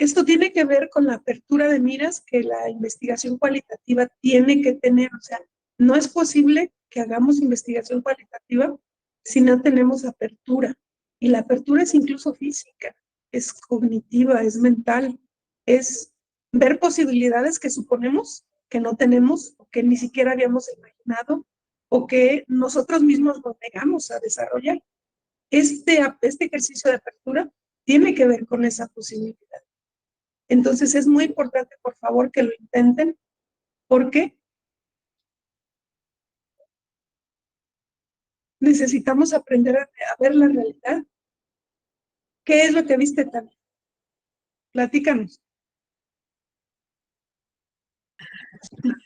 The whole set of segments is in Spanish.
Esto tiene que ver con la apertura de miras que la investigación cualitativa tiene que tener. O sea, no es posible que hagamos investigación cualitativa si no tenemos apertura. Y la apertura es incluso física, es cognitiva, es mental, es ver posibilidades que suponemos que no tenemos o que ni siquiera habíamos imaginado o que nosotros mismos nos negamos a desarrollar. Este ejercicio de apertura tiene que ver con esa posibilidad. Entonces es muy importante, por favor, que lo intenten, porque necesitamos aprender a ver la realidad. ¿Qué es lo que viste también? Platícanos.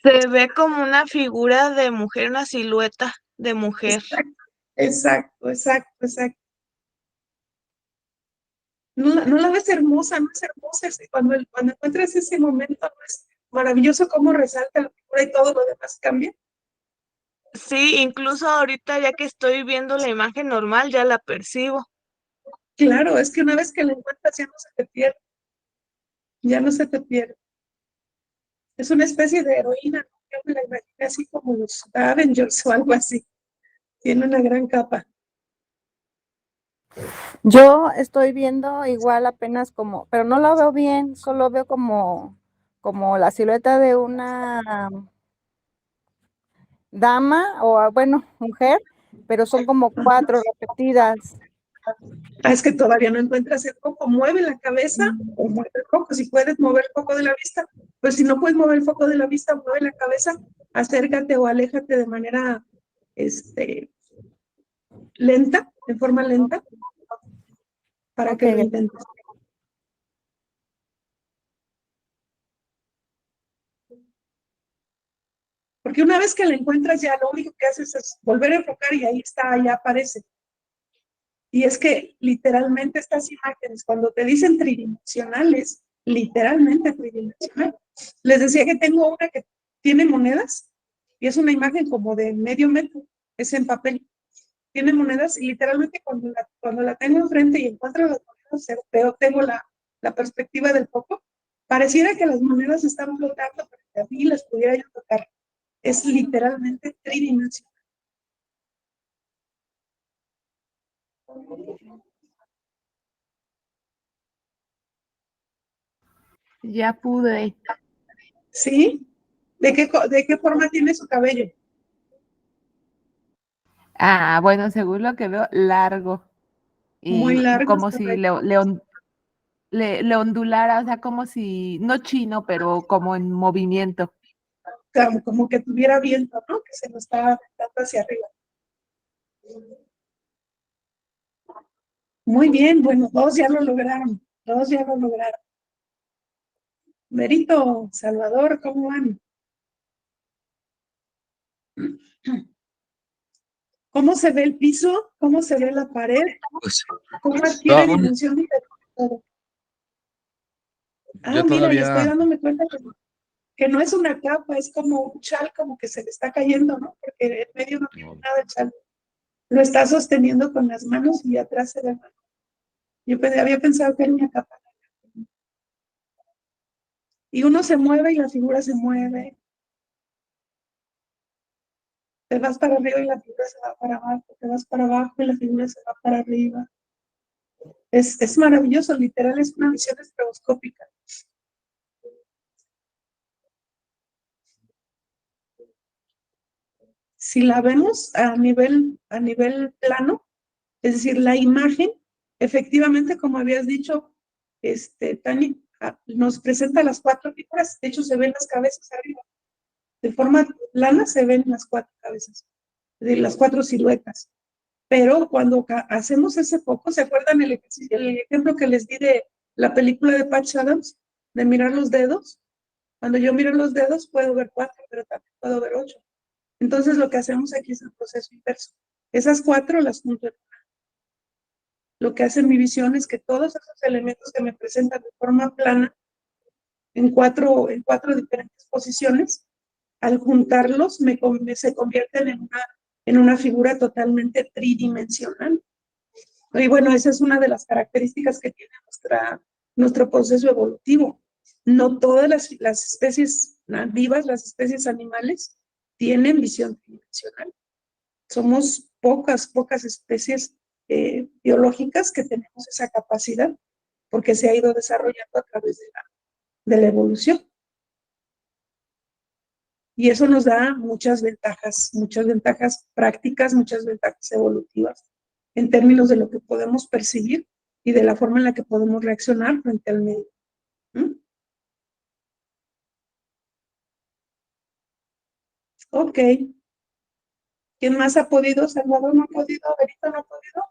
Se ve como una figura de mujer, una silueta de mujer. Exacto. No la ves hermosa, no es hermosa. Cuando encuentras ese momento, ¿no es maravilloso cómo resalta la figura y todo lo demás cambia? Sí, incluso ahorita ya que estoy viendo la imagen normal, ya la percibo. Claro, es que una vez que la encuentras ya no se te pierde. Ya no se te pierde. Es una especie de heroína, ¿no? Yo me la imaginé así como los Avengers o algo así. Tiene una gran capa. Yo estoy viendo igual apenas como, pero no lo veo bien, solo veo como la silueta de una dama o bueno, mujer, pero son como 4 repetidas. Es que todavía no encuentras el foco. Mueve la cabeza o mueve el foco. Si puedes mover el foco de la vista, pues si no puedes mover el foco de la vista, mueve la cabeza, acércate o aléjate de manera lenta, de forma lenta, para que lo intentes. Porque una vez que la encuentras, ya lo único que haces es volver a enfocar y ahí está, ya aparece. Y es que literalmente estas imágenes, cuando te dicen tridimensionales, literalmente tridimensional. Les decía que tengo una que tiene monedas y es una imagen como de medio metro, es en papel. Tiene monedas y literalmente cuando la tengo enfrente y encuentro las monedas, pero tengo la perspectiva del foco, pareciera que las monedas están flotando para que a mí las pudiera yo tocar. Es literalmente tridimensional. Ya pude. ¿Sí? ¿De qué forma tiene su cabello? Ah, bueno, según lo que veo, largo. Muy Y largo. como si le ondulara, o sea, como si, no chino, pero como en movimiento. Como que tuviera viento, ¿no? Que se lo está aventando hacia arriba. Muy bien, bueno, dos ya lo lograron. Merito, Salvador, ¿cómo van? ¿Cómo se ve el piso? ¿Cómo se ve la pared? ¿Cómo adquiere dimensión y todo? Mira, y estoy dándome cuenta que no es una capa, es como un chal, como que se le está cayendo, ¿no? Porque en medio no tiene nada el chal. Lo está sosteniendo con las manos y atrás se ve. Yo había pensado que era una capa. Y uno se mueve y la figura se mueve. Te vas para arriba y la figura se va para abajo. Te vas para abajo y la figura se va para arriba. Es maravilloso, literal, es una visión estroboscópica. Si la vemos a nivel plano, es decir, la imagen, efectivamente, como habías dicho, Tani, nos presenta las 4 figuras. De hecho, se ven las cabezas arriba. De forma plana se ven las 4 cabezas, de las 4 siluetas. Pero cuando hacemos ese foco, ¿se acuerdan el ejemplo que les di de la película de Patch Adams, de mirar los dedos? Cuando yo miro los dedos puedo ver 4, pero también puedo ver 8. Entonces lo que hacemos aquí es el proceso inverso. Esas 4 las junto en una. Lo que hace mi visión es que todos esos elementos que me presentan de forma plana, en cuatro diferentes posiciones, al juntarlos se convierten en una figura totalmente tridimensional. Y bueno, esa es una de las características que tiene nuestro proceso evolutivo. No todas las especies vivas, las especies animales, tienen visión tridimensional. Somos pocas especies biológicas que tenemos esa capacidad, porque se ha ido desarrollando a través de la evolución. Y eso nos da muchas ventajas prácticas, muchas ventajas evolutivas, en términos de lo que podemos percibir y de la forma en la que podemos reaccionar frente al medio. ¿Mm? Ok. ¿Quién más ha podido? Salvador no ha podido, Berito no ha podido.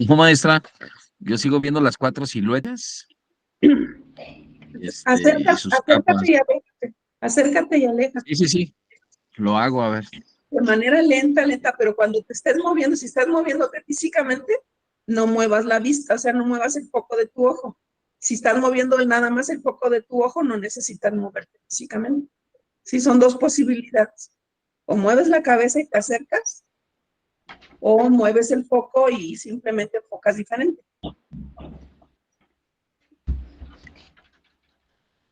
No, maestra, yo sigo viendo las 4 siluetas y sus capas. Acércate y aléjate. Acércate y aléjate. Sí, lo hago, a ver. De manera lenta, pero cuando te estés moviendo, si estás moviéndote físicamente, no muevas la vista, o sea, no muevas el foco de tu ojo. Si estás moviendo nada más el foco de tu ojo, no necesitas moverte físicamente. Sí, son dos posibilidades. O mueves la cabeza y te acercas, o mueves el foco y simplemente enfocas diferente.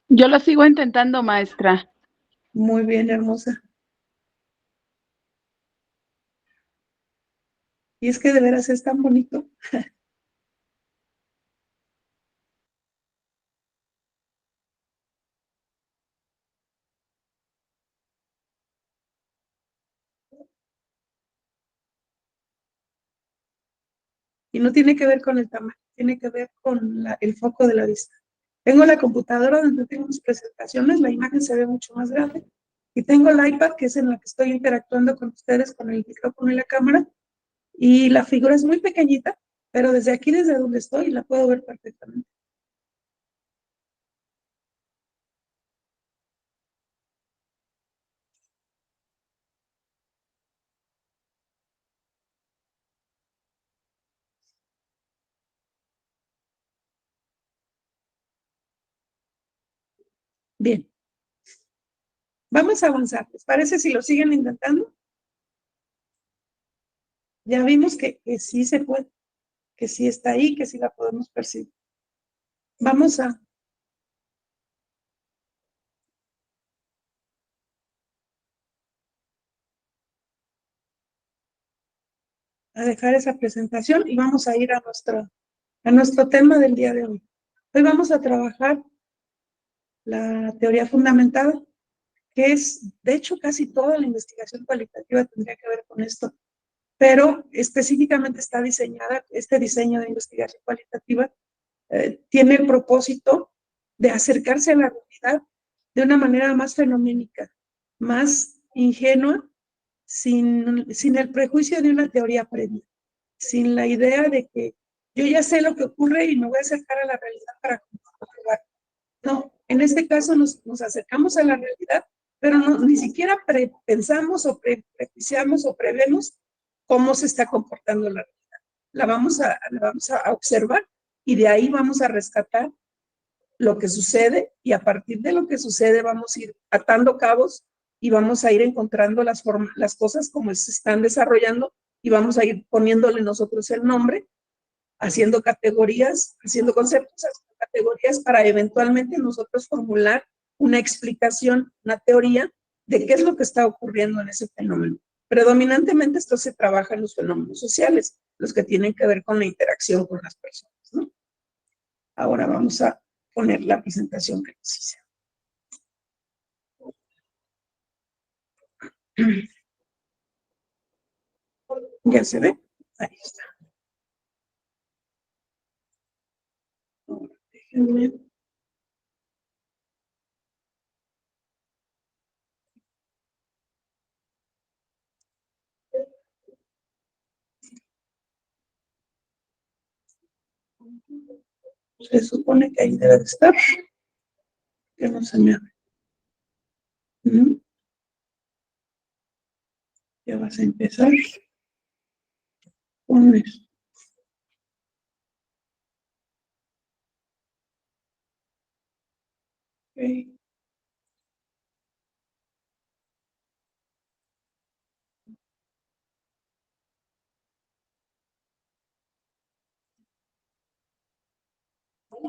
Yo lo sigo intentando, maestra. Muy bien, hermosa. Y es que de veras es tan bonito. Y no tiene que ver con el tamaño, tiene que ver con el foco de la vista. Tengo la computadora donde tengo mis presentaciones, la imagen se ve mucho más grande. Y tengo el iPad, que es en la que estoy interactuando con ustedes, con el micrófono y la cámara. Y la figura es muy pequeñita, pero desde aquí, desde donde estoy, la puedo ver perfectamente. Bien, vamos a avanzar. ¿Les parece si lo siguen intentando? Ya vimos que sí se puede, que sí está ahí, que sí la podemos percibir. Vamos a dejar esa presentación y vamos a ir a nuestro tema del día de hoy. Hoy vamos a trabajar la teoría fundamentada, que es, de hecho, casi toda la investigación cualitativa tendría que ver con esto, pero específicamente está diseñada, este diseño de investigación cualitativa tiene el propósito de acercarse a la realidad de una manera más fenoménica, más ingenua, sin el prejuicio de una teoría previa, sin la idea de que yo ya sé lo que ocurre y me voy a acercar a la realidad para comprobar. No, en este caso nos acercamos a la realidad, pero no, ni siquiera pensamos o prejuiciamos o prevemos cómo se está comportando la realidad. La vamos a observar y de ahí vamos a rescatar lo que sucede y a partir de lo que sucede vamos a ir atando cabos y vamos a ir encontrando las cosas como se están desarrollando y vamos a ir poniéndole nosotros el nombre, haciendo categorías, haciendo conceptos, haciendo categorías para eventualmente nosotros formular una explicación, una teoría de qué es lo que está ocurriendo en ese fenómeno. Predominantemente esto se trabaja en los fenómenos sociales, los que tienen que ver con la interacción con las personas, ¿no? Ahora vamos a poner la presentación que les hice. Ya se ve. Ahí está. Ahora, déjenme. Se supone que ahí debe de estar. Que no se me abre. Ya vas a empezar con esto. Okay.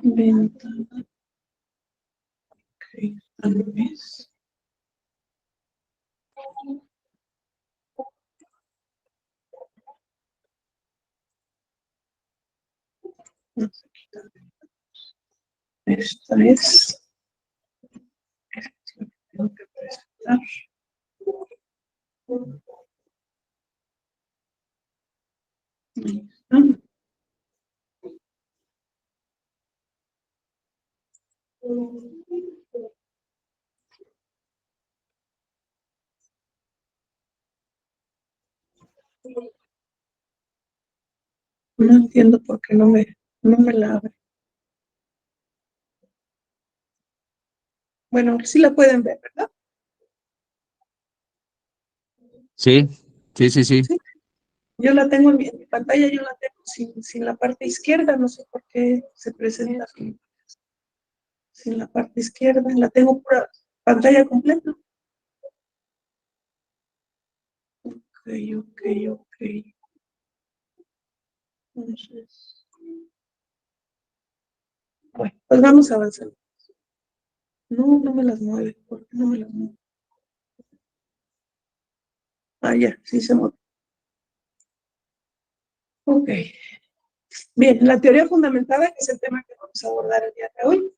Ventana. Ok, tal vez. Vamos a quitar. Esta es. Esto es lo que tengo que presentar. Ahí está. No entiendo por qué no me la abre. Bueno, sí la pueden ver, ¿verdad? Sí, sí, sí, sí. Sí. Yo la tengo en mi pantalla, yo la tengo sin la parte izquierda, no sé por qué se presenta sin la parte izquierda, la tengo pura pantalla completa. Ok. Entonces, bueno, pues vamos a avanzar. No me las mueve. ¿Por qué no me las mueve? Ah, ya, sí se mueve. Ok. Bien, la teoría fundamentada, que es el tema que vamos a abordar el día de hoy.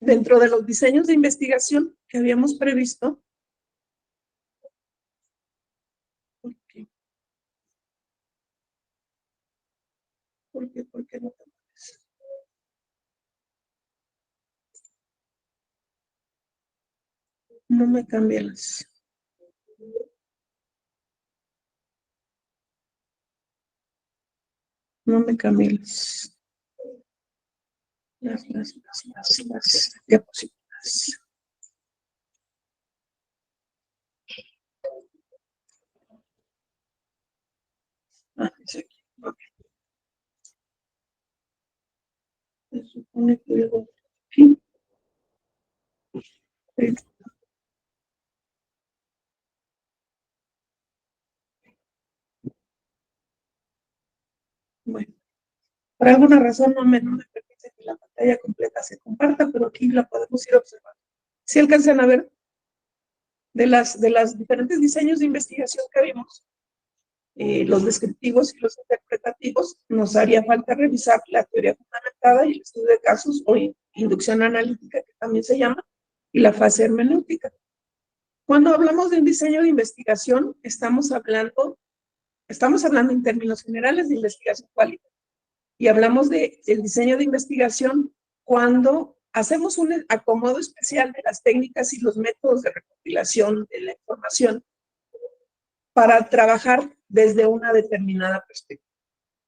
Dentro de los diseños de investigación que habíamos previsto, ¿Por qué no te mueves? No me cambia no me cambia las diapositivas. Ah, es aquí. Ok. Se supone que luego aquí. Sí. Bueno, por alguna razón no me permite que la pantalla completa se comparta, pero aquí la podemos ir observando. Si alcanzan a ver de las diferentes diseños de investigación que vimos, los descriptivos y los interpretativos, nos haría falta revisar la teoría fundamentada y el estudio de casos o inducción analítica, que también se llama, y la fase hermenéutica. Cuando hablamos de un diseño de investigación, estamos hablando en términos generales de investigación cualitativa. Y hablamos del diseño de investigación cuando hacemos un acomodo especial de las técnicas y los métodos de recopilación de la información para trabajar desde una determinada perspectiva.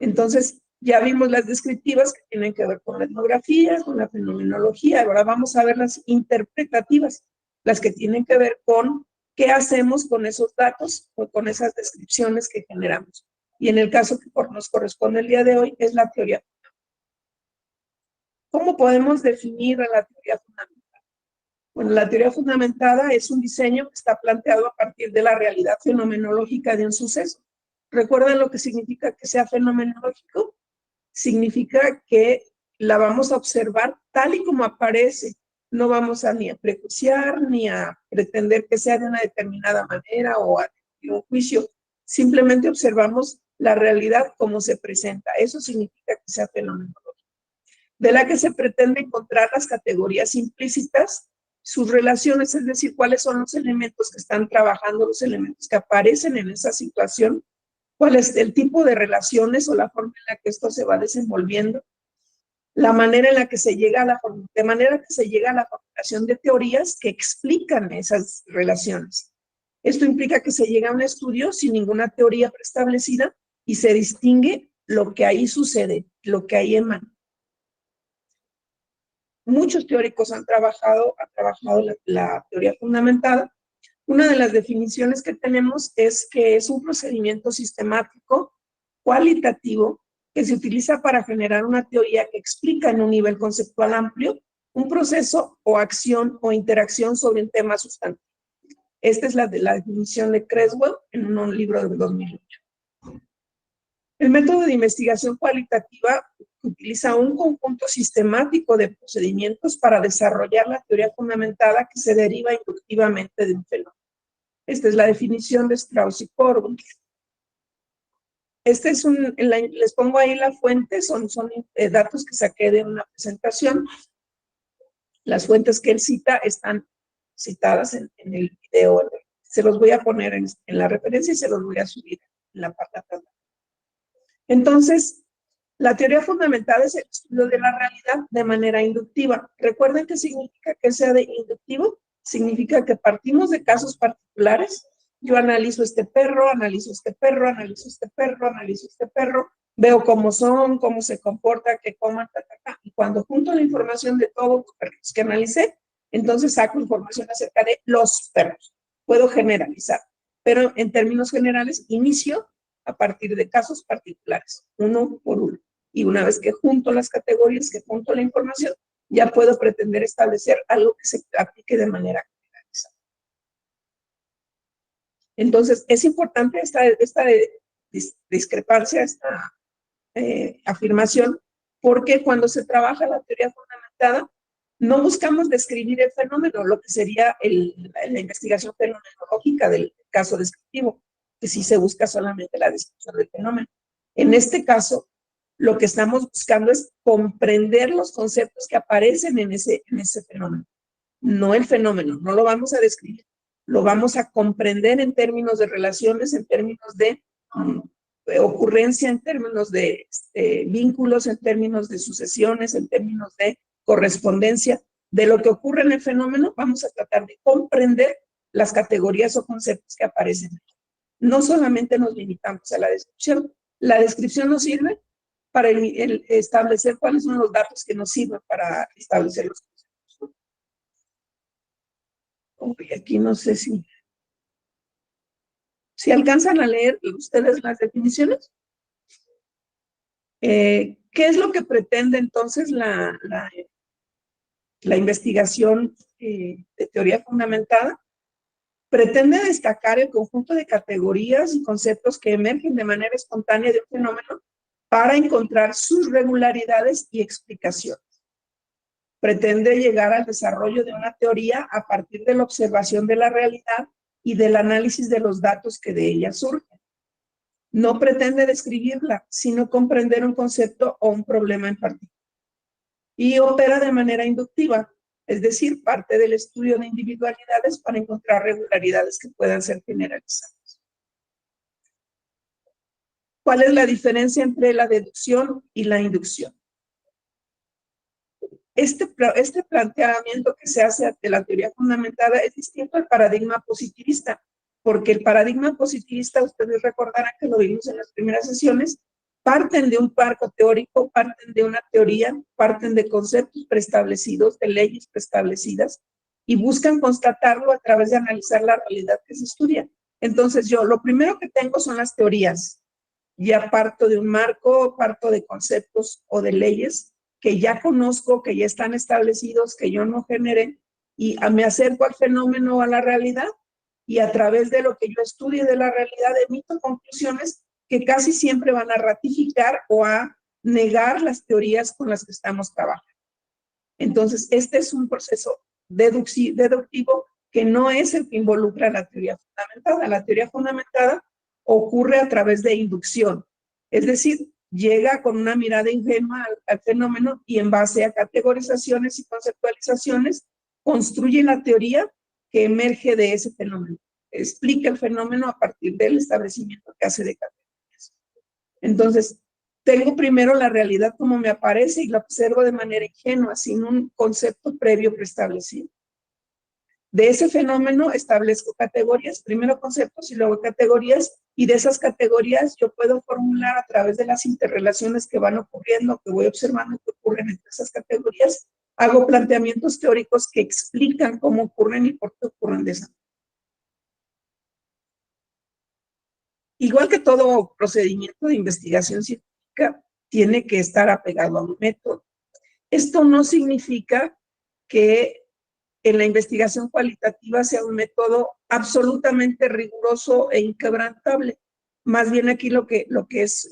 Entonces, ya vimos las descriptivas que tienen que ver con la etnografía, con la fenomenología. Ahora vamos a ver las interpretativas, las que tienen que ver con qué hacemos con esos datos o con esas descripciones que generamos. Y en el caso que nos corresponde el día de hoy es la teoría. ¿Cómo podemos definir a la teoría fundamentada? Bueno, la teoría fundamentada es un diseño que está planteado a partir de la realidad fenomenológica de un suceso. ¿Recuerdan lo que significa que sea fenomenológico? Significa que la vamos a observar tal y como aparece. No vamos a ni a prejuiciar, ni a pretender que sea de una determinada manera o a un juicio. Simplemente observamos la realidad como se presenta. Eso significa que sea fenomenológico. De la que se pretende encontrar las categorías implícitas, sus relaciones, es decir, cuáles son los elementos que están trabajando, los elementos que aparecen en esa situación, cuál es el tipo de relaciones o la forma en la que esto se va desenvolviendo, la manera en la que se llega a la formulación de teorías que explican esas relaciones. Esto implica que se llega a un estudio sin ninguna teoría preestablecida y se distingue lo que ahí sucede, lo que ahí emana. Muchos teóricos han trabajado la teoría fundamentada. Una de las definiciones que tenemos es que es un procedimiento sistemático, cualitativo, que se utiliza para generar una teoría que explica en un nivel conceptual amplio un proceso o acción o interacción sobre un tema sustantivo. Esta es la definición de Creswell en un libro de 2008. El método de investigación cualitativa utiliza un conjunto sistemático de procedimientos para desarrollar la teoría fundamentada que se deriva inductivamente de un fenómeno. Esta es la definición de Strauss y Corbin. Este es les pongo ahí la fuente, son datos que saqué de una presentación. Las fuentes que él cita están citadas en el video. Se los voy a poner en la referencia y se los voy a subir en la parte de atrás. Entonces, la teoría fundamentada es el estudio de la realidad de manera inductiva. ¿Recuerden qué significa que sea de inductivo? Significa que partimos de casos particulares. Yo analizo este perro, analizo este perro, analizo este perro, analizo este perro, veo cómo son, cómo se comporta, qué coman, y cuando junto la información de todos los perros que analicé, entonces saco información acerca de los perros. Puedo generalizar, pero en términos generales inicio a partir de casos particulares, uno por uno. Y una vez que junto las categorías, que junto la información, ya puedo pretender establecer algo que se aplique de manera generalizada. Entonces, es importante esta discrepancia, esta afirmación, porque cuando se trabaja la teoría fundamentada, no buscamos describir el fenómeno, lo que sería la investigación fenomenológica del caso descriptivo, que sí se busca solamente la descripción del fenómeno. En este caso, lo que estamos buscando es comprender los conceptos que aparecen en ese fenómeno, no el fenómeno, no lo vamos a describir, lo vamos a comprender en términos de relaciones, en términos de ocurrencia, en términos de vínculos, en términos de sucesiones, en términos de correspondencia. De lo que ocurre en el fenómeno, vamos a tratar de comprender las categorías o conceptos que aparecen. No solamente nos limitamos a la descripción. La descripción nos sirve para establecer cuáles son los datos que nos sirven para establecer los conceptos. Okay, aquí no sé si alcanzan a leer ustedes las definiciones. ¿Qué es lo que pretende entonces la investigación de teoría fundamentada? Pretende destacar el conjunto de categorías y conceptos que emergen de manera espontánea de un fenómeno para encontrar sus regularidades y explicaciones. Pretende llegar al desarrollo de una teoría a partir de la observación de la realidad y del análisis de los datos que de ella surgen. No pretende describirla, sino comprender un concepto o un problema en particular. Y opera de manera inductiva, es decir, parte del estudio de individualidades para encontrar regularidades que puedan ser generalizadas. ¿Cuál es la diferencia entre la deducción y la inducción? Este planteamiento que se hace de la teoría fundamentada es distinto al paradigma positivista, porque el paradigma positivista, ustedes recordarán que lo vimos en las primeras sesiones, parten de un marco teórico, parten de una teoría, parten de conceptos preestablecidos, de leyes preestablecidas, y buscan constatarlo a través de analizar la realidad que se estudia. Entonces yo, lo primero que tengo son las teorías. Ya parto de un marco, parto de conceptos o de leyes que ya conozco, que ya están establecidos, que yo no generé, y me acerco al fenómeno o a la realidad, y a través de lo que yo estudie de la realidad emito conclusiones que casi siempre van a ratificar o a negar las teorías con las que estamos trabajando. Entonces, este es un proceso deductivo que no es el que involucra la teoría fundamentada. La teoría fundamentada ocurre a través de inducción, es decir, llega con una mirada ingenua al fenómeno y en base a categorizaciones y conceptualizaciones construye la teoría que emerge de ese fenómeno. Explica el fenómeno a partir del establecimiento que hace de categorías. Entonces, tengo primero la realidad como me aparece y la observo de manera ingenua, sin un concepto previo preestablecido. De ese fenómeno establezco categorías, primero conceptos y luego categorías, y de esas categorías yo puedo formular a través de las interrelaciones que van ocurriendo, que voy observando que ocurren entre esas categorías, hago planteamientos teóricos que explican cómo ocurren y por qué ocurren de esa manera. Igual que todo procedimiento de investigación científica, tiene que estar apegado a un método. Esto no significa que en la investigación cualitativa sea un método absolutamente riguroso e inquebrantable. Más bien aquí lo que es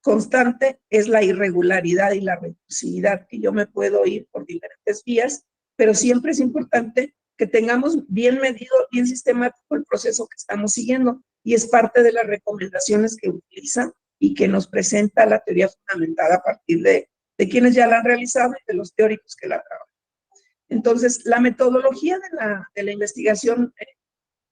constante es la irregularidad y la recursividad, que yo me puedo ir por diferentes vías, pero siempre es importante que tengamos bien medido, bien sistemático el proceso que estamos siguiendo, y es parte de las recomendaciones que utiliza y que nos presenta la teoría fundamentada a partir de quienes ya la han realizado y de los teóricos que la trabajan. Entonces, la metodología de la investigación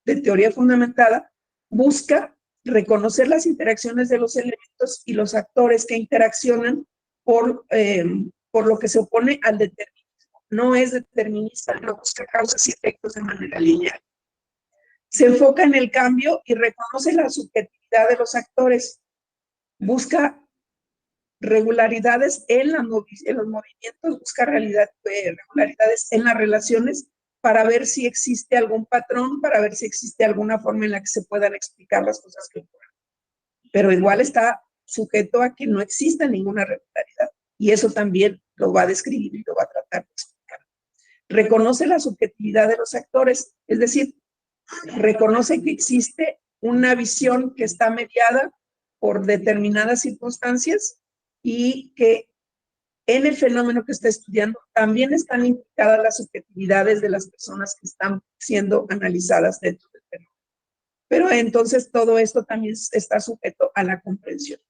de teoría fundamentada busca reconocer las interacciones de los elementos y los actores que interaccionan por lo que se opone al determinismo. No es determinista, no busca causas y efectos de manera lineal. Se enfoca en el cambio y reconoce la subjetividad de los actores. Busca regularidades en los movimientos, busca regularidades en las relaciones para ver si existe algún patrón, para ver si existe alguna forma en la que se puedan explicar las cosas que ocurren. Pero igual está sujeto a que no exista ninguna regularidad, y eso también lo va a describir y lo va a tratar de explicar. Reconoce la subjetividad de los actores, es decir, reconoce que existe una visión que está mediada por determinadas circunstancias y que en el fenómeno que está estudiando también están implicadas las subjetividades de las personas que están siendo analizadas dentro del fenómeno. Pero entonces todo esto también está sujeto a la comprensión.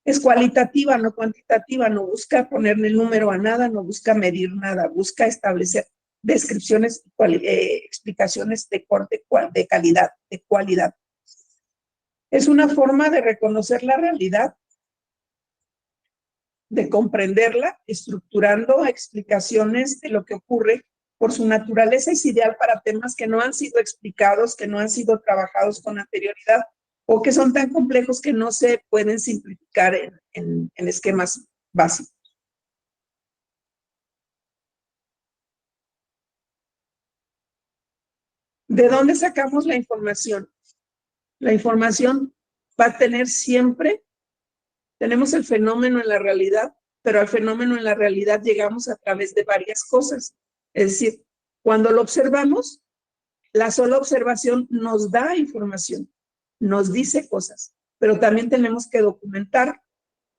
Es cualitativa, no cuantitativa, no busca ponerle número a nada, no busca medir nada, busca establecer descripciones, explicaciones de corte, de calidad, de cualidad. Es una forma de reconocer la realidad, de comprenderla, estructurando explicaciones de lo que ocurre. Por su naturaleza es ideal para temas que no han sido explicados, que no han sido trabajados con anterioridad, o que son tan complejos que no se pueden simplificar en esquemas básicos. ¿De dónde sacamos la información? La información va a tener siempre, tenemos el fenómeno en la realidad, pero al fenómeno en la realidad llegamos a través de varias cosas. Es decir, cuando lo observamos, la sola observación nos da información, nos dice cosas, pero también tenemos que documentar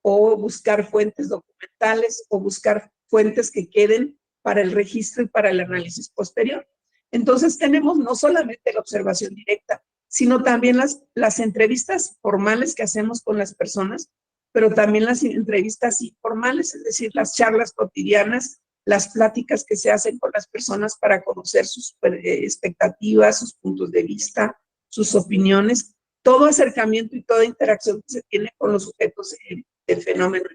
o buscar fuentes documentales o buscar fuentes que queden para el registro y para el análisis posterior. Entonces tenemos no solamente la observación directa, sino también las entrevistas formales que hacemos con las personas, pero también las entrevistas informales, es decir, las charlas cotidianas, las pláticas que se hacen con las personas para conocer sus expectativas, sus puntos de vista, sus opiniones, todo acercamiento y toda interacción que se tiene con los sujetos del fenómeno.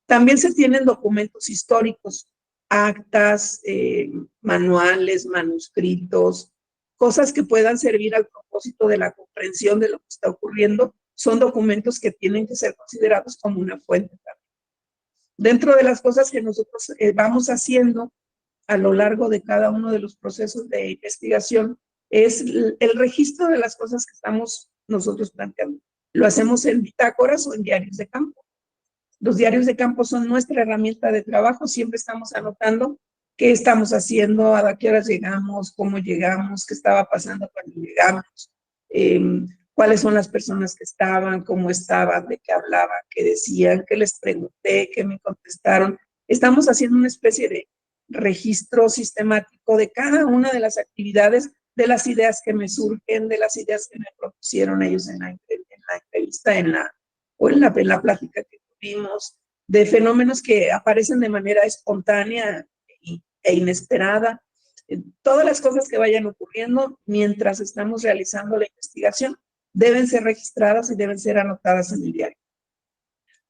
También se tienen documentos históricos, actas, manuales, manuscritos, cosas que puedan servir al propósito de la comprensión de lo que está ocurriendo. Son documentos que tienen que ser considerados como una fuente también. Dentro de las cosas que nosotros vamos haciendo a lo largo de cada uno de los procesos de investigación es el registro de las cosas que estamos nosotros planteando. Lo hacemos en bitácoras o en diarios de campo. Los diarios de campo son nuestra herramienta de trabajo, siempre estamos anotando qué estamos haciendo, a qué horas llegamos, cómo llegamos, qué estaba pasando cuando llegamos, cuáles son las personas que estaban, cómo estaban, de qué hablaban, qué decían, qué les pregunté, qué me contestaron. Estamos haciendo una especie de registro sistemático de cada una de las actividades, de las ideas que me surgen, de las ideas que me propusieron ellos en la entrevista, en la plática que tuvimos, de fenómenos que aparecen de manera espontánea e inesperada, todas las cosas que vayan ocurriendo mientras estamos realizando la investigación deben ser registradas y deben ser anotadas en el diario.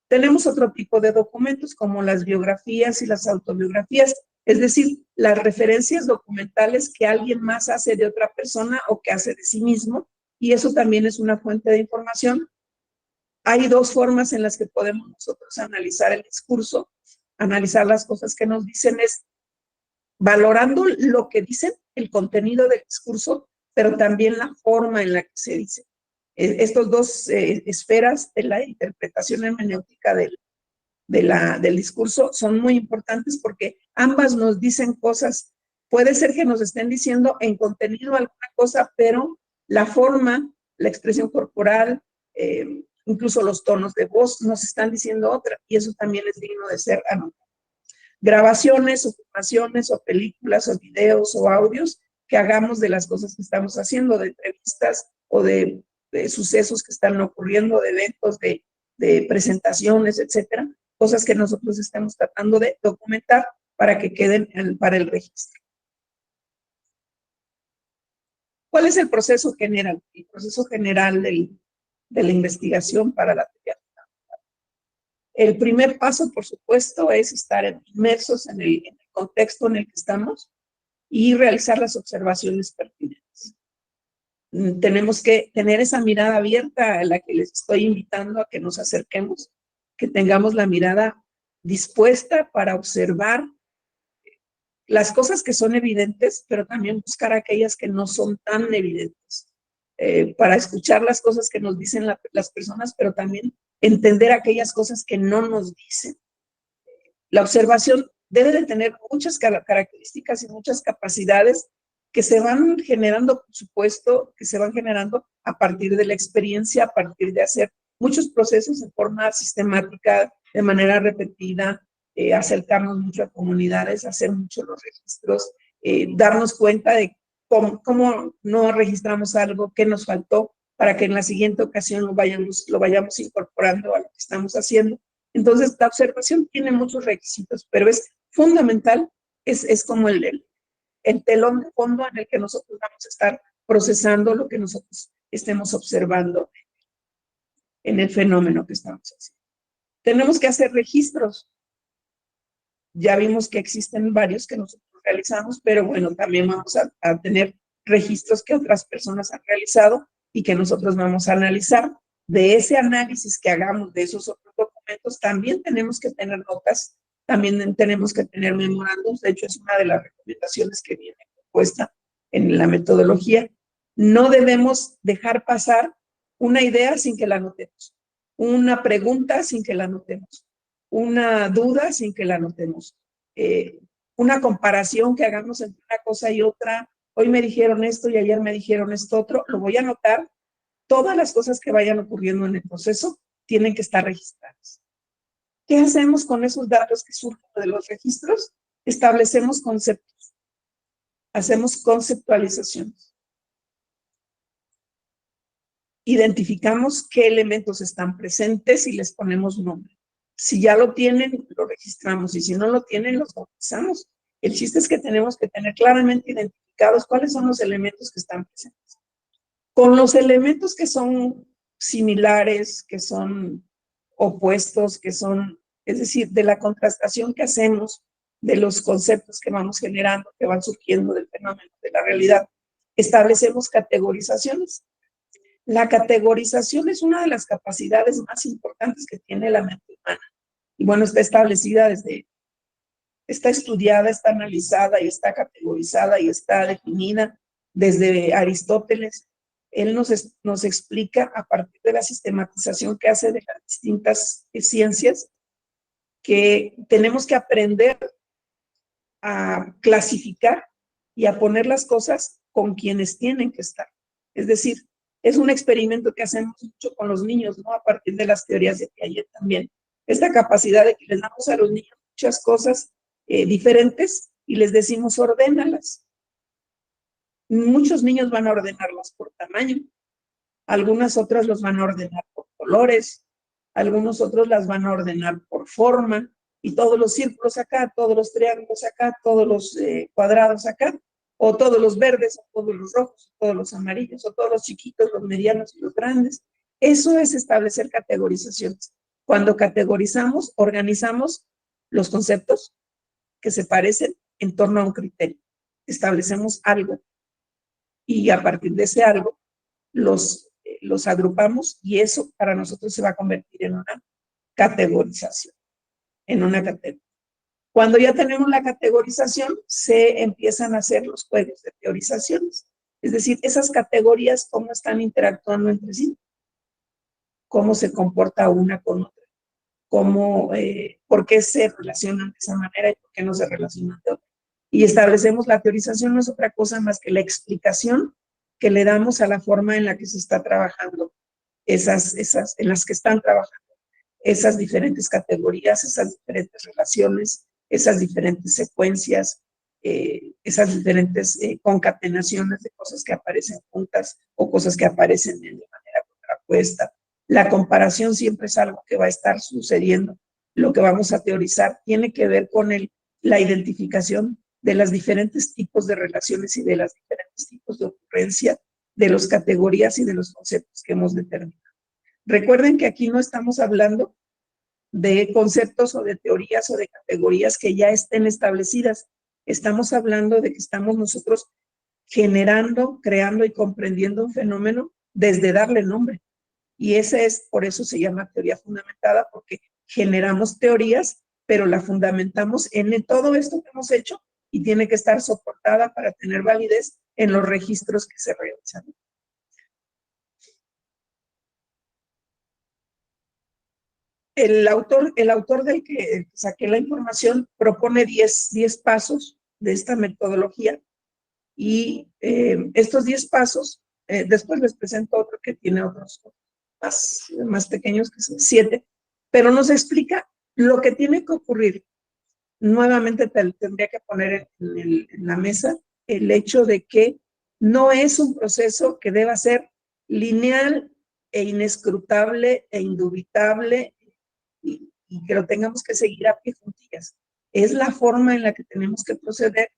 Tenemos otro tipo de documentos como las biografías y las autobiografías, es decir, las referencias documentales que alguien más hace de otra persona o que hace de sí mismo, y eso también es una fuente de información. Hay dos formas en las que podemos nosotros analizar el discurso, analizar las cosas que nos dicen, es valorando lo que dicen, el contenido del discurso, pero también la forma en la que se dice. Estos dos esferas de la interpretación hermenéutica del discurso son muy importantes porque ambas nos dicen cosas. Puede ser que nos estén diciendo en contenido alguna cosa, pero la forma la expresión corporal, incluso los tonos de voz nos están diciendo otra, y eso también es digno de ser anotado. Grabaciones o filmaciones o películas o videos o audios que hagamos de las cosas que estamos haciendo, de entrevistas o de sucesos que están ocurriendo, de eventos, de presentaciones, etcétera, cosas que nosotros estamos tratando de documentar para que queden para el registro. ¿Cuál es el proceso general? El proceso general de la investigación para la teoría. El primer paso, por supuesto, es estar inmersos en el contexto en el que estamos y realizar las observaciones pertinentes. Tenemos que tener esa mirada abierta a la que les estoy invitando a que nos acerquemos, que tengamos la mirada dispuesta para observar las cosas que son evidentes, pero también buscar aquellas que no son tan evidentes, para escuchar las cosas que nos dicen las personas, pero también entender aquellas cosas que no nos dicen. La observación debe de tener muchas características y muchas capacidades que se van generando, por supuesto, que se van generando a partir de la experiencia, a partir de hacer muchos procesos de forma sistemática, de manera repetida, acercarnos mucho a comunidades, hacer mucho los registros, darnos cuenta de cómo no registramos algo, qué nos faltó, para que en la siguiente ocasión lo vayamos incorporando a lo que estamos haciendo. Entonces, la observación tiene muchos requisitos, pero es fundamental, es como el telón de fondo en el que nosotros vamos a estar procesando lo que nosotros estemos observando en el fenómeno que estamos haciendo. Tenemos que hacer registros. Ya vimos que existen varios que nosotros realizamos, pero bueno, también vamos a tener registros que otras personas han realizado y que nosotros vamos a analizar. De ese análisis que hagamos de esos otros documentos, también tenemos que tener notas, también tenemos que tener memorandos. De hecho, es una de las recomendaciones que viene propuesta en la metodología. No debemos dejar pasar una idea sin que la anotemos, una pregunta sin que la anotemos, una duda sin que la anotemos, una comparación que hagamos entre una cosa y otra. Hoy me dijeron esto y ayer me dijeron esto otro, lo voy a anotar. Todas las cosas que vayan ocurriendo en el proceso tienen que estar registradas. ¿Qué hacemos con esos datos que surgen de los registros? Establecemos conceptos, hacemos conceptualizaciones. Identificamos qué elementos están presentes y les ponemos nombre. Si ya lo tienen, lo registramos, y si no lo tienen, los bautizamos. El chiste es que tenemos que tener claramente identificados cuáles son los elementos que están presentes. Con los elementos que son similares, que son opuestos, es decir, de la contrastación que hacemos de los conceptos que vamos generando, que van surgiendo del fenómeno de la realidad, establecemos categorizaciones. La categorización es una de las capacidades más importantes que tiene la mente humana. Y bueno, está establecida está estudiada, está analizada y está categorizada y está definida desde Aristóteles. Él nos explica a partir de la sistematización que hace de las distintas ciencias que tenemos que aprender a clasificar y a poner las cosas con quienes tienen que estar. Es decir, es un experimento que hacemos mucho con los niños, ¿no? A partir de las teorías de Piaget también. Esta capacidad de que les damos a los niños muchas cosas diferentes y les decimos, ordénalas. Muchos niños van a ordenarlas por tamaño, algunas otras los van a ordenar por colores, algunos otros las van a ordenar por forma, y todos los círculos acá, todos los triángulos acá, todos los cuadrados acá, o todos los verdes, o todos los rojos, o todos los amarillos, o todos los chiquitos, los medianos y los grandes. Eso es establecer categorizaciones. Cuando categorizamos, organizamos los conceptos que se parecen en torno a un criterio. Establecemos algo y a partir de ese algo los agrupamos, y eso para nosotros se va a convertir en una categorización, en una categoría. Cuando ya tenemos la categorización, se empiezan a hacer los juegos de teorizaciones. Es decir, esas categorías, cómo están interactuando entre sí, cómo se comporta una con otra, por qué se relacionan de esa manera y por qué no se relacionan de otra. Y establecemos, la teorización no es otra cosa más que la explicación que le damos a la forma en la que se está trabajando, en las que están trabajando esas diferentes categorías, esas diferentes relaciones, esas diferentes secuencias, esas diferentes concatenaciones de cosas que aparecen juntas o cosas que aparecen de manera contrapuesta. La comparación siempre es algo que va a estar sucediendo. Lo que vamos a teorizar tiene que ver con la identificación de los diferentes tipos de relaciones y de los diferentes tipos de ocurrencia, de las categorías y de los conceptos que hemos determinado. Recuerden que aquí no estamos hablando de conceptos o de teorías o de categorías que ya estén establecidas. Estamos hablando de que estamos nosotros generando, creando y comprendiendo un fenómeno desde darle nombre. Y por eso se llama teoría fundamentada, porque generamos teorías, pero la fundamentamos en todo esto que hemos hecho y tiene que estar soportada para tener validez en los registros que se realizan. El autor del que saqué la información propone 10 pasos de esta metodología y estos 10 pasos, después les presento otro que tiene otros más pequeños, que son 7, pero nos explica lo que tiene que ocurrir. Nuevamente tendría que poner en la mesa el hecho de que no es un proceso que deba ser lineal e inescrutable e indubitable y que lo tengamos que seguir a pie juntillas. Es la forma en la que tenemos que proceder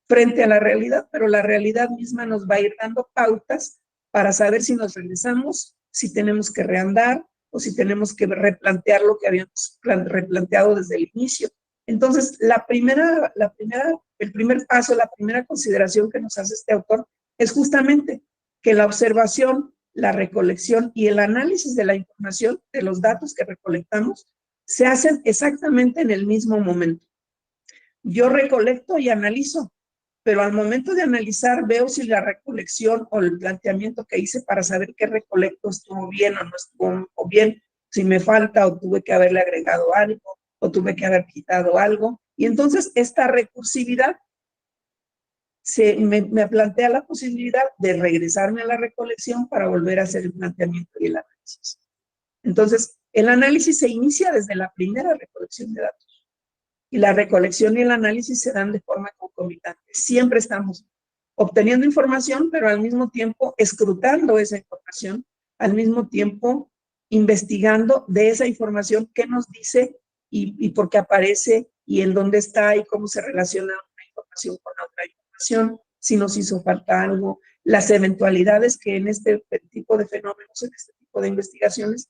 frente a la realidad, pero la realidad misma nos va a ir dando pautas para saber si nos regresamos, si tenemos que reandar o si tenemos que replantear lo que habíamos replanteado desde el inicio. Entonces, el primer paso, la primera consideración que nos hace este autor es justamente que la observación, la recolección y el análisis de la información, de los datos que recolectamos, se hacen exactamente en el mismo momento. Yo recolecto y analizo, pero al momento de analizar veo si la recolección o el planteamiento que hice para saber qué recolecto estuvo bien o no estuvo bien, si me falta o tuve que haberle agregado algo o tuve que haber quitado algo. Y entonces esta recursividad me plantea la posibilidad de regresarme a la recolección para volver a hacer el planteamiento y el análisis. Entonces, el análisis se inicia desde la primera recolección de datos. Y la recolección y el análisis se dan de forma concomitante. Siempre estamos obteniendo información, pero al mismo tiempo escrutando esa información, al mismo tiempo investigando de esa información qué nos dice y por qué aparece y en dónde está y cómo se relaciona una información con otra información, si nos hizo falta algo, las eventualidades que en este tipo de fenómenos, en este tipo de investigaciones,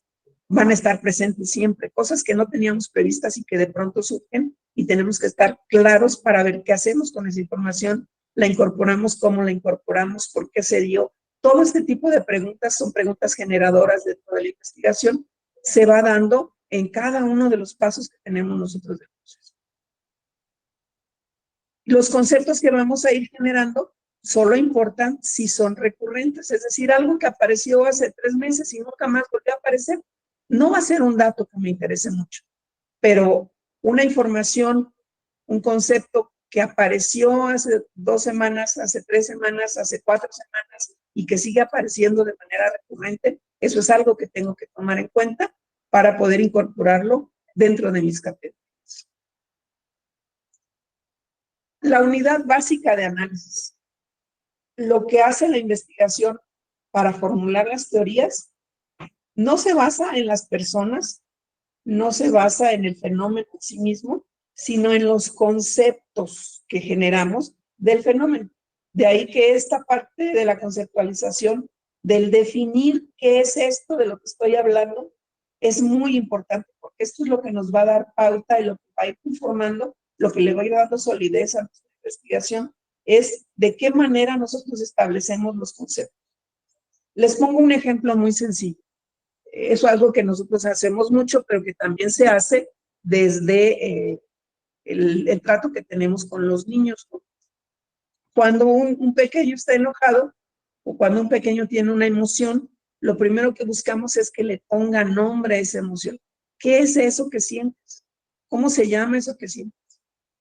van a estar presentes siempre, cosas que no teníamos previstas y que de pronto surgen y tenemos que estar claros para ver qué hacemos con esa información, la incorporamos, cómo la incorporamos, por qué se dio. Todo este tipo de preguntas son preguntas generadoras dentro de la investigación, se va dando en cada uno de los pasos que tenemos nosotros del proceso. Los conceptos que vamos a ir generando solo importan si son recurrentes, es decir, algo que apareció hace 3 meses y nunca más volvió a aparecer, no va a ser un dato que me interese mucho, pero una información, un concepto que apareció hace 2 semanas, hace 3 semanas, hace 4 semanas y que sigue apareciendo de manera recurrente, eso es algo que tengo que tomar en cuenta para poder incorporarlo dentro de mis categorías. La unidad básica de análisis. Lo que hace la investigación para formular las teorías no se basa en las personas, no se basa en el fenómeno en sí mismo, sino en los conceptos que generamos del fenómeno. De ahí que esta parte de la conceptualización, del definir qué es esto de lo que estoy hablando, es muy importante, porque esto es lo que nos va a dar pauta y lo que va a ir informando, lo que le va a ir dando solidez a nuestra investigación, es de qué manera nosotros establecemos los conceptos. Les pongo un ejemplo muy sencillo. Eso es algo que nosotros hacemos mucho, pero que también se hace desde el trato que tenemos con los niños. Cuando un pequeño está enojado o cuando un pequeño tiene una emoción, lo primero que buscamos es que le ponga nombre a esa emoción. ¿Qué es eso que sientes? ¿Cómo se llama eso que sientes?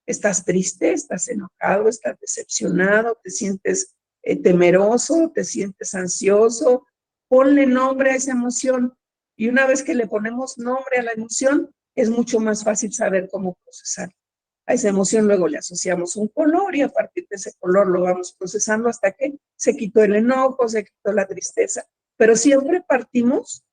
¿Estás triste? ¿Estás enojado? ¿Estás decepcionado? ¿Te sientes temeroso, te sientes ansioso, ponle nombre a esa emoción. Y una vez que le ponemos nombre a la emoción, es mucho más fácil saber cómo procesar. A esa emoción luego le asociamos un color y a partir de ese color lo vamos procesando hasta que se quitó el enojo, se quitó la tristeza. Pero siempre partimos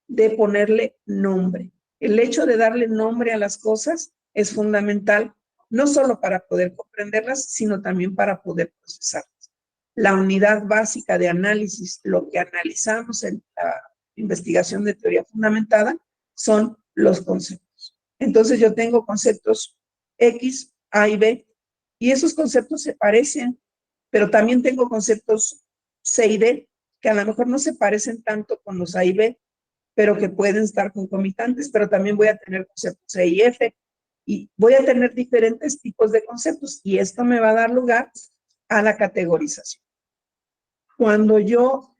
de ponerle nombre. El hecho de darle nombre a las cosas es fundamental, no solo para poder comprenderlas, sino también para poder procesarlas. La unidad básica de análisis, lo que analizamos en la investigación de teoría fundamentada, son los conceptos. Entonces yo tengo conceptos X, A y B, y esos conceptos se parecen, pero también tengo conceptos C y D, que a lo mejor no se parecen tanto con los A y B, pero que pueden estar concomitantes, pero también voy a tener conceptos E y F, y voy a tener diferentes tipos de conceptos, y esto me va a dar lugar a la categorización. Cuando yo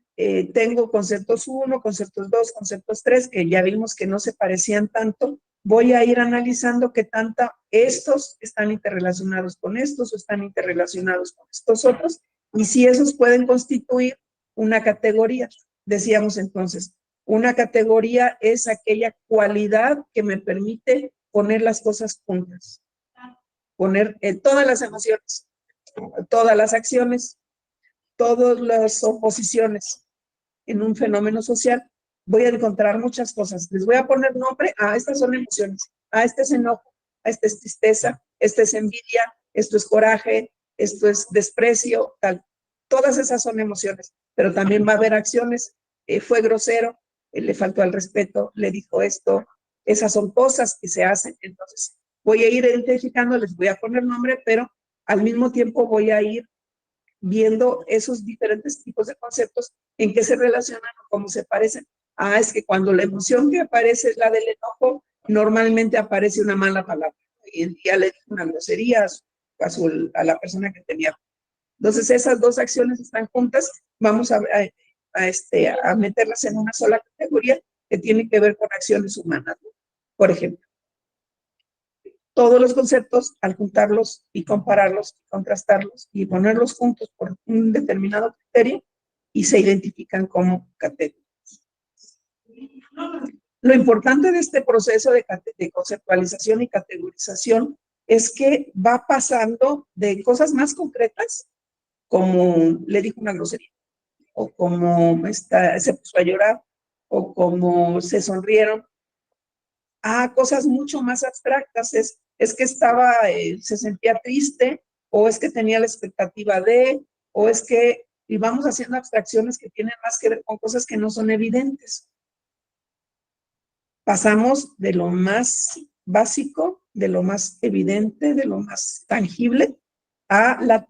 tengo conceptos 1, conceptos 2, conceptos 3, que ya vimos que no se parecían tanto, voy a ir analizando qué tanta estos están interrelacionados con estos o están interrelacionados con estos otros, y si esos pueden constituir una categoría. Decíamos entonces, una categoría es aquella cualidad que me permite poner las cosas juntas, poner todas las emociones, todas las acciones, todas las oposiciones en un fenómeno social. Voy a encontrar muchas cosas. Les voy a poner nombre a estas son emociones, a este es enojo, a esta es tristeza, esta es envidia, esto es coraje, esto es desprecio, tal. Todas esas son emociones, pero también va a haber acciones. Fue grosero, le faltó al respeto, le dijo esto. Esas son cosas que se hacen. Entonces, voy a ir identificando, les voy a poner nombre, pero al mismo tiempo voy a ir viendo esos diferentes tipos de conceptos, en qué se relacionan o cómo se parecen. Ah, es que cuando la emoción que aparece es la del enojo, normalmente aparece una mala palabra. Y ya le dijo una grosería a la persona que tenía. Entonces, esas dos acciones están juntas. Vamos a meterlas en una sola categoría que tiene que ver con acciones humanas. Por ejemplo, todos los conceptos, al juntarlos y compararlos, y contrastarlos y ponerlos juntos por un determinado criterio, y se identifican como categorías. Lo importante de este proceso de conceptualización y categorización es que va pasando de cosas más concretas, como le dijo una grosería, o como se puso a llorar, o como se sonrieron, a cosas mucho más abstractas. Es que se sentía triste, o es que tenía la expectativa de, o es que, y vamos haciendo abstracciones que tienen más que ver con cosas que no son evidentes. Pasamos de lo más básico, de lo más evidente, de lo más tangible, a la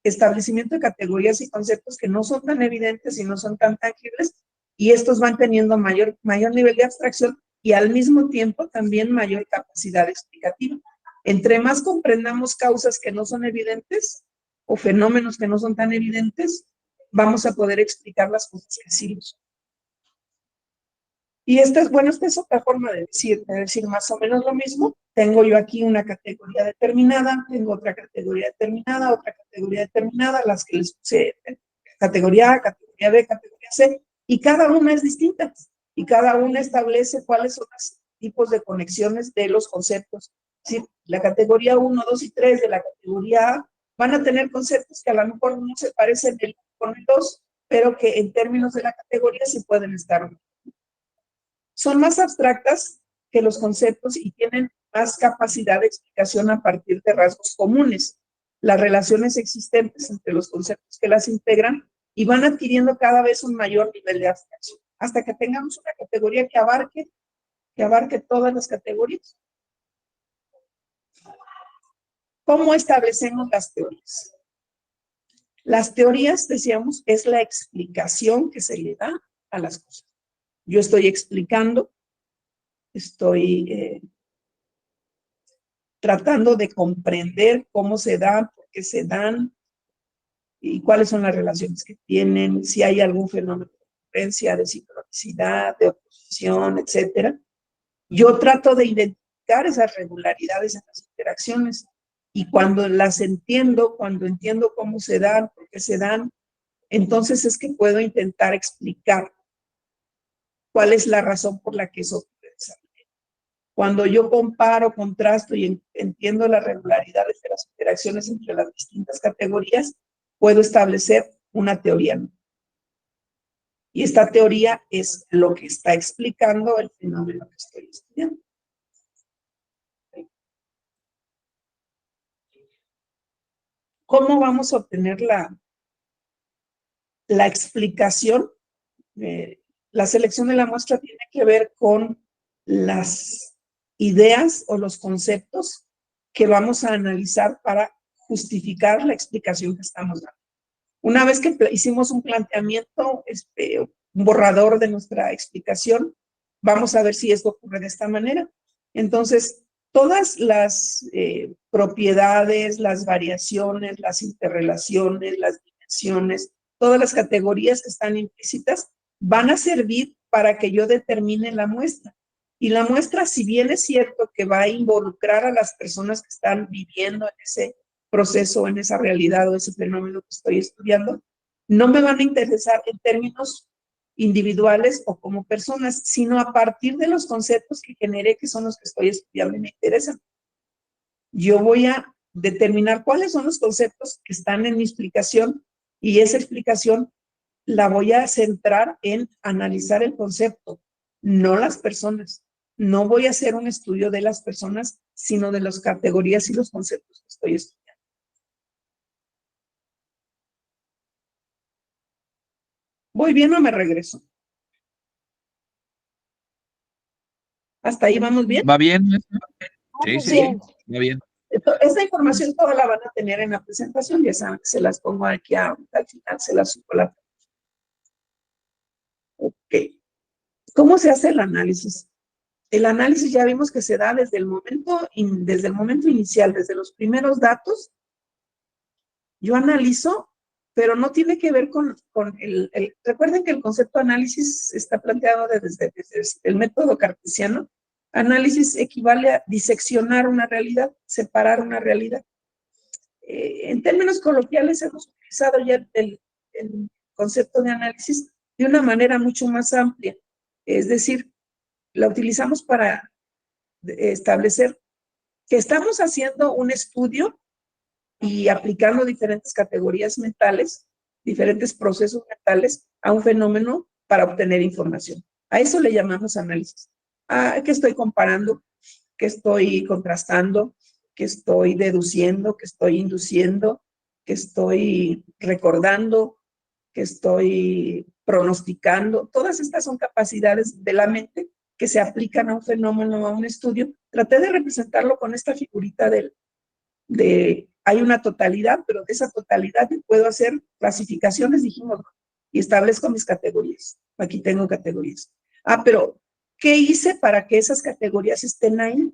establecimiento de categorías y conceptos que no son tan evidentes y no son tan tangibles, y estos van teniendo mayor nivel de abstracción y al mismo tiempo también mayor capacidad explicativa. Entre más comprendamos causas que no son evidentes o fenómenos que no son tan evidentes, vamos a poder explicar las cosas que sí lo son. Y esta es otra forma de decir más o menos lo mismo. Tengo yo aquí una categoría determinada, tengo otra categoría determinada, las que les puse categoría A, categoría B, categoría C, y cada una es distinta, y cada una establece cuáles son los tipos de conexiones de los conceptos. Es decir, la categoría 1, 2 y 3 de la categoría A van a tener conceptos que a lo mejor no se parecen con el 2, pero que en términos de la categoría sí pueden estar. Son más abstractas que los conceptos y tienen más capacidad de explicación a partir de rasgos comunes, las relaciones existentes entre los conceptos que las integran, y van adquiriendo cada vez un mayor nivel de abstracción, hasta que tengamos una categoría que abarque todas las categorías. ¿Cómo establecemos las teorías? Las teorías, decíamos, es la explicación que se le da a las cosas. Yo estoy explicando, estoy tratando de comprender cómo se dan, por qué se dan y cuáles son las relaciones que tienen, si hay algún fenómeno de concurrencia, de sincronicidad, de oposición, etcétera. Yo trato de identificar esas regularidades en las interacciones. Y cuando las entiendo, cuando entiendo cómo se dan, por qué se dan, entonces es que puedo intentar explicar cuál es la razón por la que eso ocurre. Cuando yo comparo, contrasto y entiendo las regularidades de las interacciones entre las distintas categorías, puedo establecer una teoría. Y esta teoría es lo que está explicando el fenómeno que estoy estudiando. ¿Cómo vamos a obtener la explicación? La selección de la muestra tiene que ver con las ideas o los conceptos que vamos a analizar para justificar la explicación que estamos dando. Una vez que hicimos un planteamiento, un borrador de nuestra explicación, vamos a ver si esto ocurre de esta manera. Entonces, todas las propiedades, las variaciones, las interrelaciones, las dimensiones, todas las categorías que están implícitas van a servir para que yo determine la muestra. Y la muestra, si bien es cierto que va a involucrar a las personas que están viviendo en ese proceso, en esa realidad o ese fenómeno que estoy estudiando, no me van a interesar en términos individuales o como personas, sino a partir de los conceptos que generé, que son los que estoy estudiando y me interesan. Yo voy a determinar cuáles son los conceptos que están en mi explicación y esa explicación la voy a centrar en analizar el concepto, no las personas. No voy a hacer un estudio de las personas, sino de las categorías y los conceptos que estoy estudiando. ¿Voy bien o me regreso? ¿Hasta ahí vamos bien? ¿Va bien? Sí, sí, Bien. va bien. Esta información toda la van a tener en la presentación, ya saben, se las pongo aquí al final, se las subo la. Ok. ¿Cómo se hace el análisis? El análisis ya vimos que se da desde el momento inicial, desde los primeros datos. Yo analizo, pero no tiene que ver con recuerden que el concepto de análisis está planteado desde el método cartesiano. Análisis equivale a diseccionar una realidad, separar una realidad. En términos coloquiales hemos utilizado ya el concepto de análisis de una manera mucho más amplia. Es decir, la utilizamos para establecer que estamos haciendo un estudio y aplicando diferentes categorías mentales, diferentes procesos mentales a un fenómeno para obtener información. A eso le llamamos análisis. ¿Qué estoy comparando? ¿Qué estoy contrastando? ¿Qué estoy deduciendo? ¿Qué estoy induciendo? ¿Qué estoy recordando? ¿Qué estoy pronosticando? Todas estas son capacidades de la mente que se aplican a un fenómeno, a un estudio. Traté de representarlo con esta figurita hay una totalidad, pero de esa totalidad puedo hacer clasificaciones, dijimos, y establezco mis categorías. Aquí tengo categorías. Pero ¿qué hice para que esas categorías estén ahí?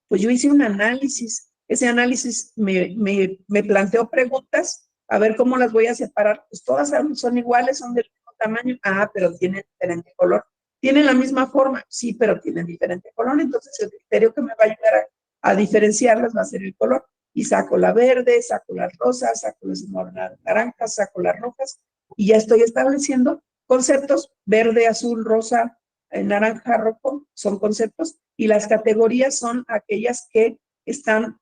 Pues yo hice un análisis. Ese análisis me planteó preguntas, a ver cómo las voy a separar. Pues todas son iguales, son del mismo tamaño. Pero tienen diferente color. ¿Tienen la misma forma? Sí, pero tienen diferente color. Entonces el criterio que me va a ayudar a diferenciarlas va a ser el color. Y saco la verde, saco las rosas, saco las naranjas, saco las rojas, y ya estoy estableciendo conceptos: verde, azul, rosa, naranja, rojo, son conceptos, y las categorías son aquellas que están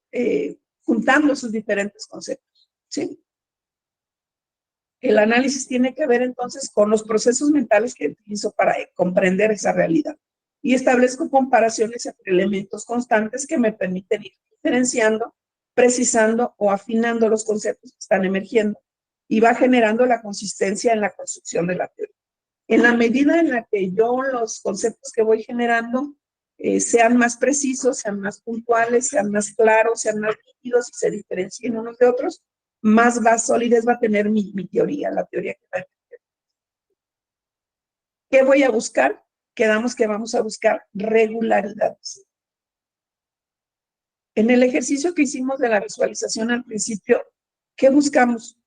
juntando sus diferentes conceptos, ¿sí? El análisis tiene que ver entonces con los procesos mentales que utilizo para comprender esa realidad, y establezco comparaciones entre elementos constantes que me permiten ir diferenciando, precisando o afinando los conceptos que están emergiendo, y va generando la consistencia en la construcción de la teoría. En la medida en la que yo los conceptos que voy generando sean más precisos, sean más puntuales, sean más claros, sean más nítidos y se diferencien unos de otros, más solidez va a tener mi teoría, la teoría que va a tener. ¿Qué voy a buscar? Quedamos que vamos a buscar regularidades. En el ejercicio que hicimos de la visualización al principio, ¿qué buscamos?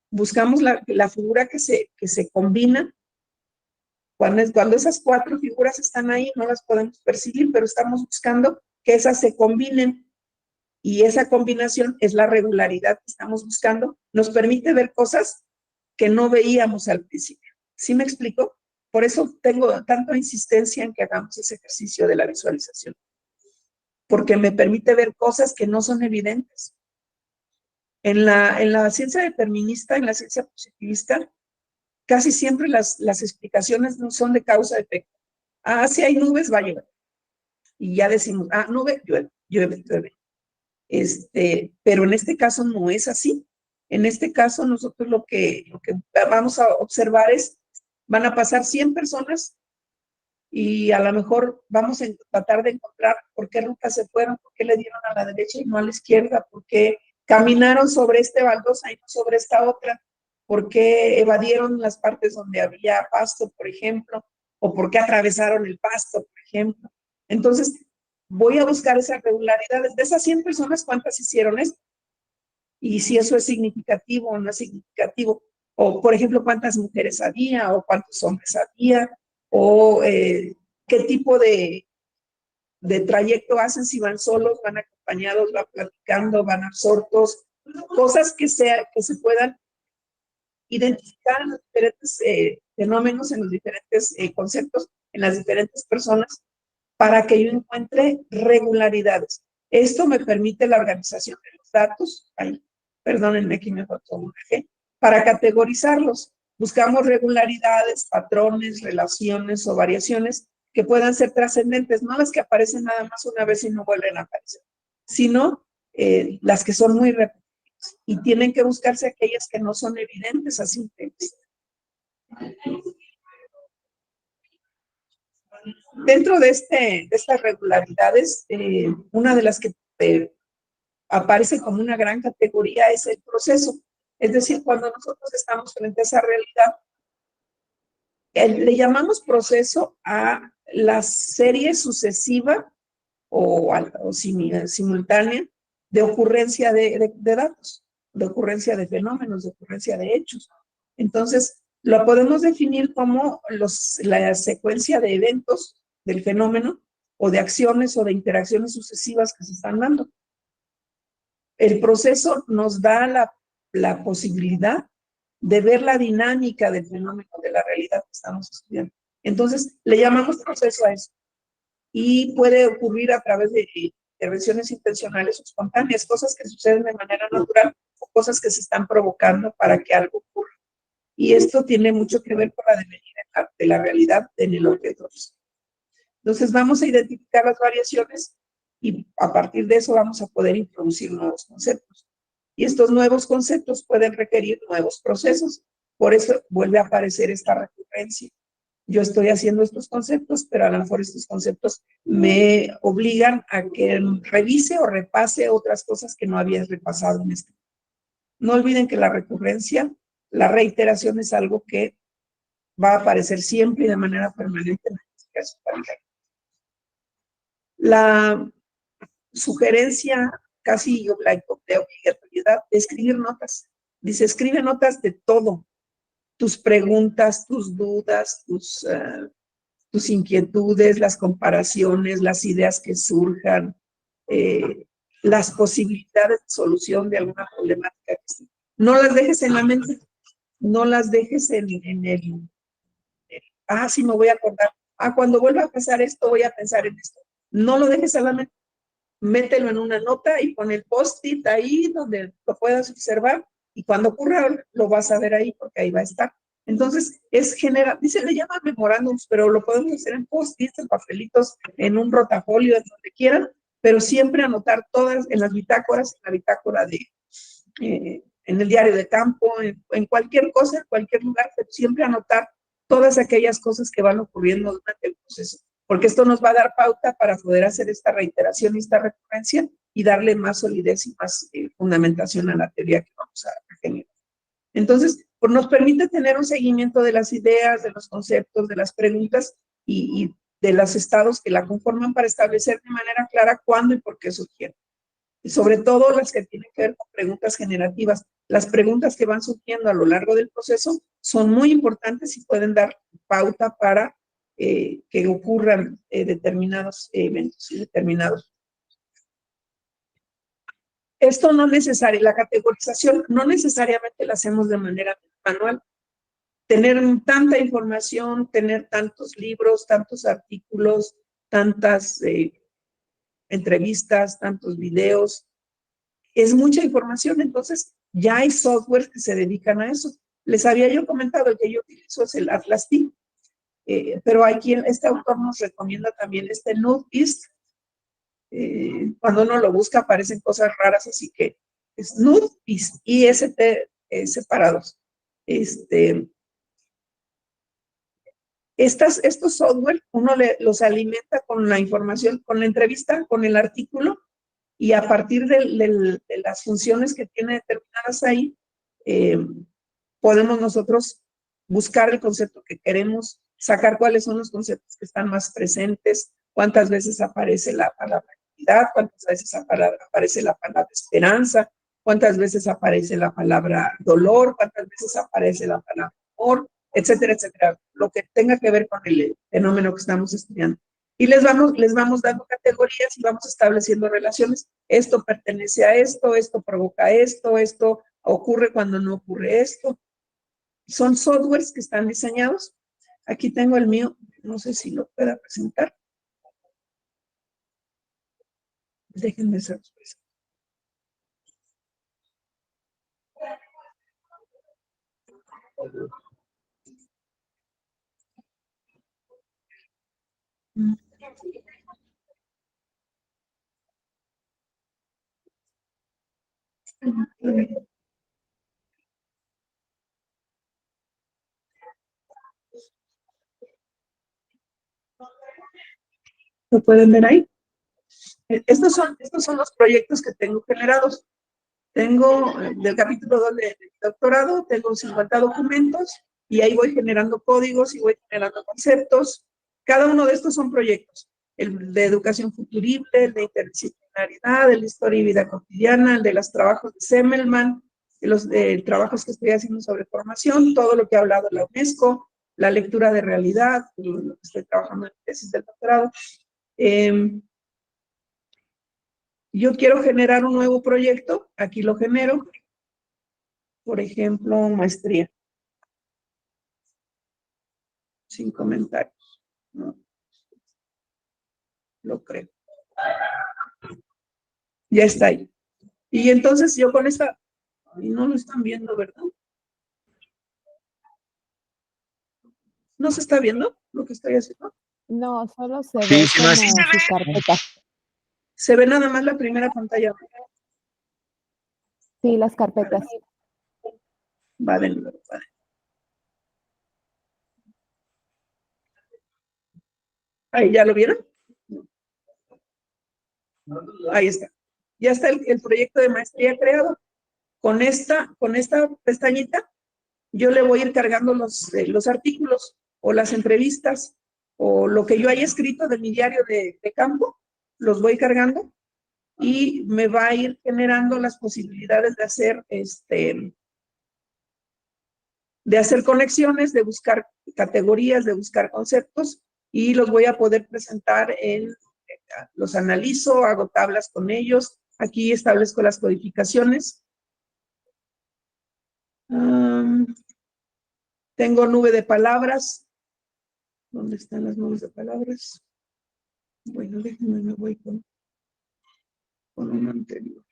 Buscamos la figura que se combina. Cuando esas cuatro figuras están ahí, no las podemos percibir, pero estamos buscando que esas se combinen. Y esa combinación es la regularidad que estamos buscando. Nos permite ver cosas que no veíamos al principio. ¿Sí me explico? Por eso tengo tanta insistencia en que hagamos ese ejercicio de la visualización. Porque me permite ver cosas que no son evidentes. En la ciencia determinista, en la ciencia positivista, casi siempre las explicaciones no son de causa-efecto. Ah, si hay nubes, va a llover. Y ya decimos, ah, nube, llueve, llueve, llueve. Pero en este caso no es así. En este caso nosotros lo que vamos a observar es, van a pasar 100 personas y a lo mejor vamos a tratar de encontrar por qué ruta se fueron, por qué le dieron a la derecha y no a la izquierda, por qué caminaron sobre este baldosa y no sobre esta otra, por qué evadieron las partes donde había pasto, por ejemplo, o por qué atravesaron el pasto, por ejemplo. Entonces, voy a buscar esas regularidades. De esas 100 personas, ¿cuántas hicieron esto? Y si eso es significativo o no es significativo. O, por ejemplo, ¿cuántas mujeres había? O ¿cuántos hombres había? O qué tipo de trayecto hacen, si van solos, van acompañados, van platicando, van absortos. Cosas que se puedan identificar en los diferentes fenómenos, en los diferentes conceptos, en las diferentes personas, para que yo encuentre regularidades. Esto me permite la organización de los datos, perdónenme que me faltó un G, para categorizarlos. Buscamos regularidades, patrones, relaciones o variaciones que puedan ser trascendentes, no las que aparecen nada más una vez y no vuelven a aparecer, sino las que son muy repetitivas. Y tienen que buscarse aquellas que no son evidentes a simple vista. Dentro de estas regularidades, una de las que aparece como una gran categoría es el proceso. Es decir, cuando nosotros estamos frente a esa realidad, le llamamos proceso a la serie sucesiva o simultánea de ocurrencia de datos, de ocurrencia de fenómenos, de ocurrencia de hechos. Entonces, lo podemos definir como la secuencia de eventos del fenómeno o de acciones o de interacciones sucesivas que se están dando. El proceso nos da la posibilidad de ver la dinámica del fenómeno de la realidad que estamos estudiando. Entonces, le llamamos proceso a eso. Y puede ocurrir a través de intervenciones intencionales o espontáneas, cosas que suceden de manera natural o cosas que se están provocando para que algo ocurra. Y esto tiene mucho que ver con la devenida de la realidad en el objeto. Entonces vamos a identificar las variaciones y a partir de eso vamos a poder introducir nuevos conceptos. Y estos nuevos conceptos pueden requerir nuevos procesos. Por eso vuelve a aparecer esta recurrencia. Yo estoy haciendo estos conceptos, pero a lo mejor estos conceptos me obligan a que revise o repase otras cosas que no había repasado en este. No olviden que la recurrencia, la reiteración es algo que va a aparecer siempre y de manera permanente en la investigación. La sugerencia casi de obligatoriedad de escribir notas. Dice, escribe notas de todo. Tus preguntas, tus dudas, tus inquietudes, las comparaciones, las ideas que surjan, las posibilidades de solución de alguna problemática. No las dejes en la mente, no las dejes en el, sí me voy a acordar, cuando vuelva a pasar esto voy a pensar en esto. No lo dejes en la mente, mételo en una nota y pon el post-it ahí donde lo puedas observar y cuando ocurra lo vas a ver ahí porque ahí va a estar. Entonces, dice, le llaman memorándums, pero lo podemos hacer en post-its, en papelitos, en un rotafolio, en donde quieran, pero siempre anotar todas en las bitácoras, en la bitácora en el diario de campo, en cualquier cosa, en cualquier lugar, pero siempre anotar todas aquellas cosas que van ocurriendo durante el proceso, porque esto nos va a dar pauta para poder hacer esta reiteración y esta recurrencia y darle más solidez y más fundamentación a la teoría que vamos a generar. Entonces, nos permite tener un seguimiento de las ideas, de los conceptos, de las preguntas y de los estados que la conforman para establecer de manera clara cuándo y por qué surgieron. Y sobre todo las que tienen que ver con preguntas generativas. Las preguntas que van surgiendo a lo largo del proceso son muy importantes y pueden dar pauta para que ocurran determinados eventos y determinados. Esto no necesario, la categorización no necesariamente la hacemos de manera manual. Tener tanta información, tener tantos libros, tantos artículos, tantas entrevistas, tantos videos, es mucha información, entonces ya hay software que se dedican a eso. Les había yo comentado que yo utilizo es el Atlas T, pero aquí este autor nos recomienda también este Nudeist. Cuando uno lo busca aparecen cosas raras, así que es Nudeist, IST separados. Estos software uno los alimenta con la información, con la entrevista, con el artículo, y a partir de las funciones que tiene determinadas ahí, podemos nosotros buscar el concepto que queremos, sacar cuáles son los conceptos que están más presentes, cuántas veces aparece la palabra unidad, cuántas veces aparece la palabra esperanza, cuántas veces aparece la palabra dolor, cuántas veces aparece la palabra amor, etcétera, etcétera, lo que tenga que ver con el fenómeno que estamos estudiando. Y les vamos dando categorías y vamos estableciendo relaciones. Esto pertenece a esto, esto provoca esto, esto ocurre cuando no ocurre esto. Son softwares que están diseñados. Aquí tengo el mío, no sé si lo pueda presentar. Déjenme ser sorpresa. ¿Lo pueden ver ahí? Estos son los proyectos que tengo generados. Tengo del capítulo 2 de doctorado, tengo 50 documentos y ahí voy generando códigos y voy generando conceptos. Cada uno de estos son proyectos. El de educación futurible, el de interdisciplinaridad, el de historia y vida cotidiana, el de los trabajos de Semmelman, los trabajos que estoy haciendo sobre formación, todo lo que ha hablado la UNESCO, la lectura de realidad, lo que estoy trabajando en tesis del doctorado. Yo quiero generar un nuevo proyecto, aquí lo genero, por ejemplo, maestría. Sin comentarios, ¿no? Lo creo. Ya está ahí. Y entonces yo con esta, no lo están viendo, ¿verdad? ¿No se está viendo lo que estoy haciendo? No, solo se Sí, ve sí, como no, sí se ve. sus carpetas. Se ve nada más la primera pantalla. Sí, las carpetas. Va de nuevo, va de nuevo. Ahí, ¿ya lo vieron? Ahí está. Ya está el proyecto de maestría creado. Con esta pestañita, yo le voy a ir cargando los artículos o las entrevistas o lo que yo haya escrito de mi diario de campo, los voy cargando y me va a ir generando las posibilidades de hacer conexiones, de buscar categorías, de buscar conceptos y los voy a poder presentar los analizo, hago tablas con ellos, aquí establezco las codificaciones. Tengo nube de palabras. ¿Dónde están las nubes de palabras? Bueno, déjenme, me voy con un anterior.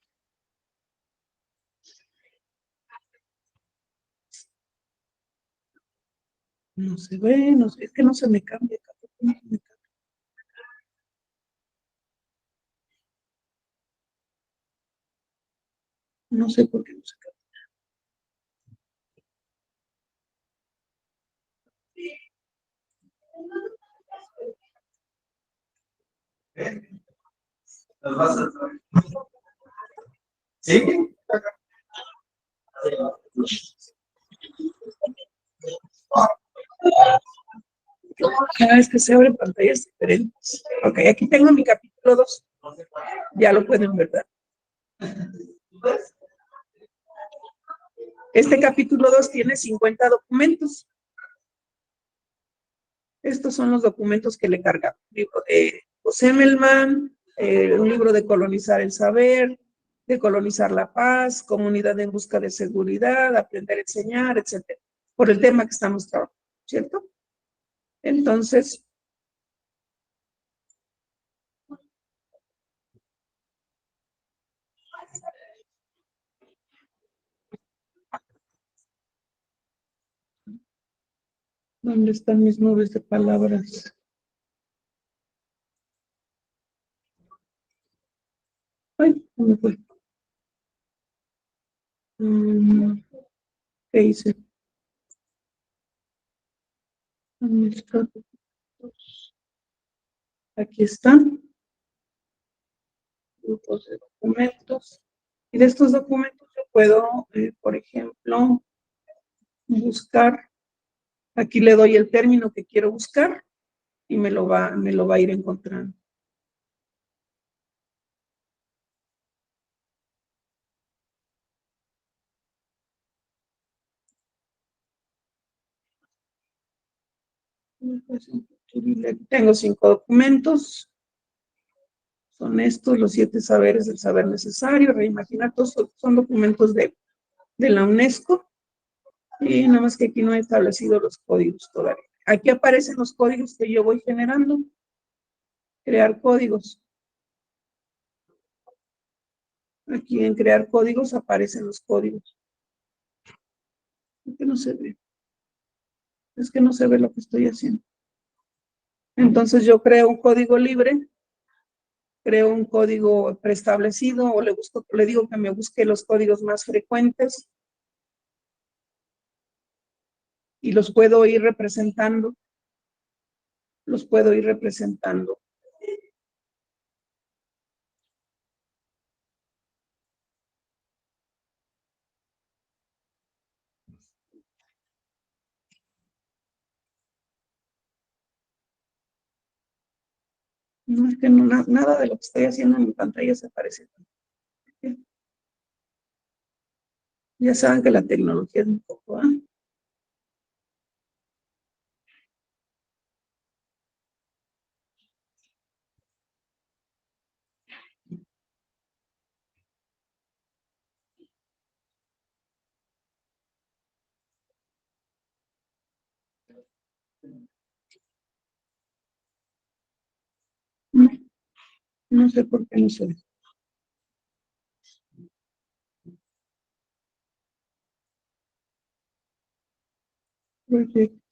No se ve, no sé, es que no se me cambia. No sé por qué no se cambia. ¿Sí? Cada vez que se abren pantallas diferentes. Ok, aquí tengo mi capítulo 2. Ya lo pueden ver, ¿verdad? Este capítulo 2 tiene 50 documentos. Estos son los documentos que le cargaba. Un libro de Semmelman, un libro de Colonizar el Saber, de colonizar la paz, comunidad en busca de seguridad, aprender a enseñar, etcétera, por el tema que estamos trabajando, ¿cierto? Entonces, ¿dónde están mis nubes de palabras? Ay, ¿dónde fue? ¿Qué hice? ¿Dónde está? Aquí están. Grupos de documentos. Y de estos documentos yo puedo, por ejemplo, buscar. Aquí le doy el término que quiero buscar y me lo va a ir encontrando. Tengo 5 documentos. Son estos, los 7 saberes del saber necesario, reimaginar, todos son documentos de la UNESCO. Y nada más que aquí no he establecido los códigos todavía. Aquí aparecen los códigos que yo voy generando. Crear códigos. Aquí en crear códigos aparecen los códigos. ¿Por qué no se ve? Es que no se ve lo que estoy haciendo. Entonces yo creo un código libre, creo un código preestablecido o le digo que me busque los códigos más frecuentes y los puedo ir representando. Los puedo ir representando. No es que no, nada de lo que estoy haciendo en mi pantalla se parece. Ya saben que la tecnología es un poco, ¿eh? No, no sé por qué no se ve. Proyecto.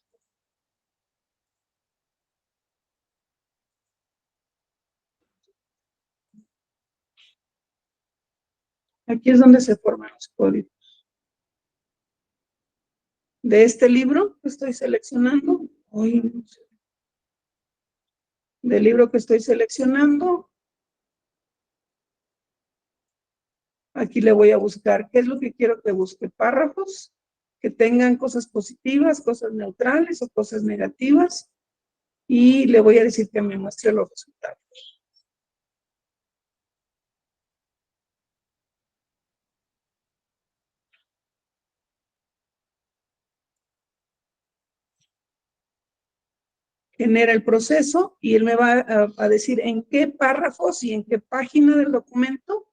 Aquí es donde se forman los códigos. De este libro que estoy seleccionando, del libro que estoy seleccionando, aquí le voy a buscar, ¿qué es lo que quiero que busque? Párrafos que tengan cosas positivas, cosas neutrales o cosas negativas, y le voy a decir que me muestre los resultados. Genera el proceso y él me va a decir en qué párrafos y en qué página del documento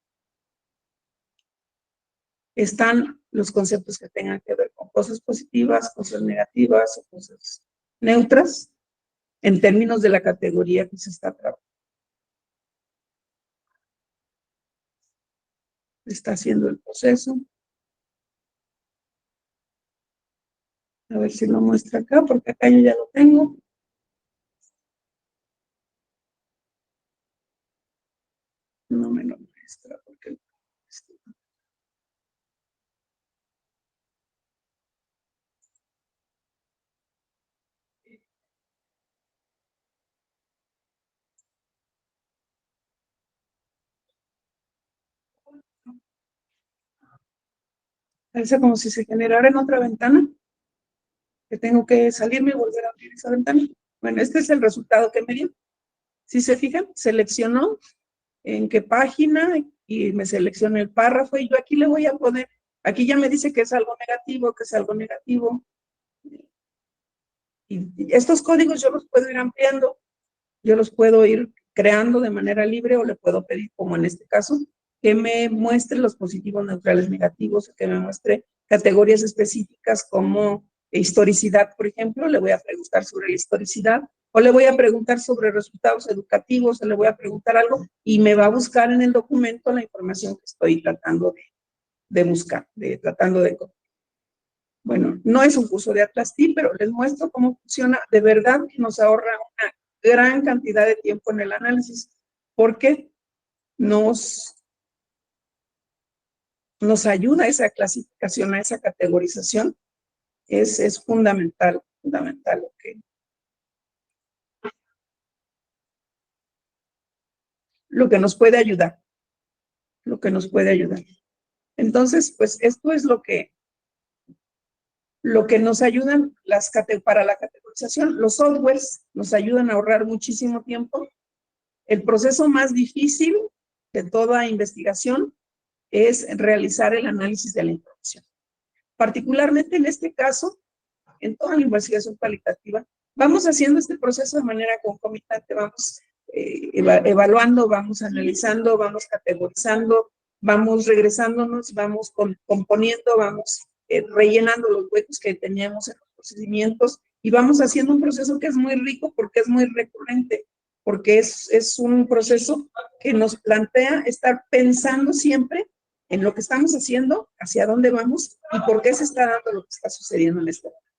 están los conceptos que tengan que ver con cosas positivas, cosas negativas o cosas neutras en términos de la categoría que se está trabajando. Está haciendo el proceso. A ver si lo muestra acá, porque acá yo ya lo tengo. No me lo muestra porque... Parece como si se generara en otra ventana, que tengo que salirme y volver a abrir esa ventana. Bueno, este es el resultado que me dio. Si se fijan, seleccionó en qué página y me selecciona el párrafo y yo aquí le voy a poner, aquí ya me dice que es algo negativo, que es algo negativo. Y estos códigos yo los puedo ir ampliando, yo los puedo ir creando de manera libre o le puedo pedir, como en este caso, que me muestre los positivos, neutrales, negativos, que me muestre categorías específicas como historicidad, por ejemplo. Le voy a preguntar sobre la historicidad, o le voy a preguntar sobre resultados educativos, o le voy a preguntar algo, y me va a buscar en el documento la información que estoy tratando de buscar, tratando de encontrar. Bueno, no es un curso de Atlas TI, pero les muestro cómo funciona. De verdad que nos ahorra una gran cantidad de tiempo en el análisis, porque nos ayuda a esa clasificación, a esa categorización. Es fundamental lo que nos puede ayudar. Entonces, pues esto es lo que nos ayudan para la categorización. Los softwares nos ayudan a ahorrar muchísimo tiempo. El proceso más difícil de toda investigación es realizar el análisis de la información. Particularmente en este caso, en toda la investigación cualitativa, vamos haciendo este proceso de manera concomitante, vamos evaluando, vamos analizando, vamos categorizando, vamos regresándonos, vamos componiendo, vamos rellenando los huecos que teníamos en los procedimientos, y vamos haciendo un proceso que es muy rico porque es muy recurrente, porque es un proceso que nos plantea estar pensando siempre en lo que estamos haciendo, hacia dónde vamos y por qué se está dando lo que está sucediendo en este momento.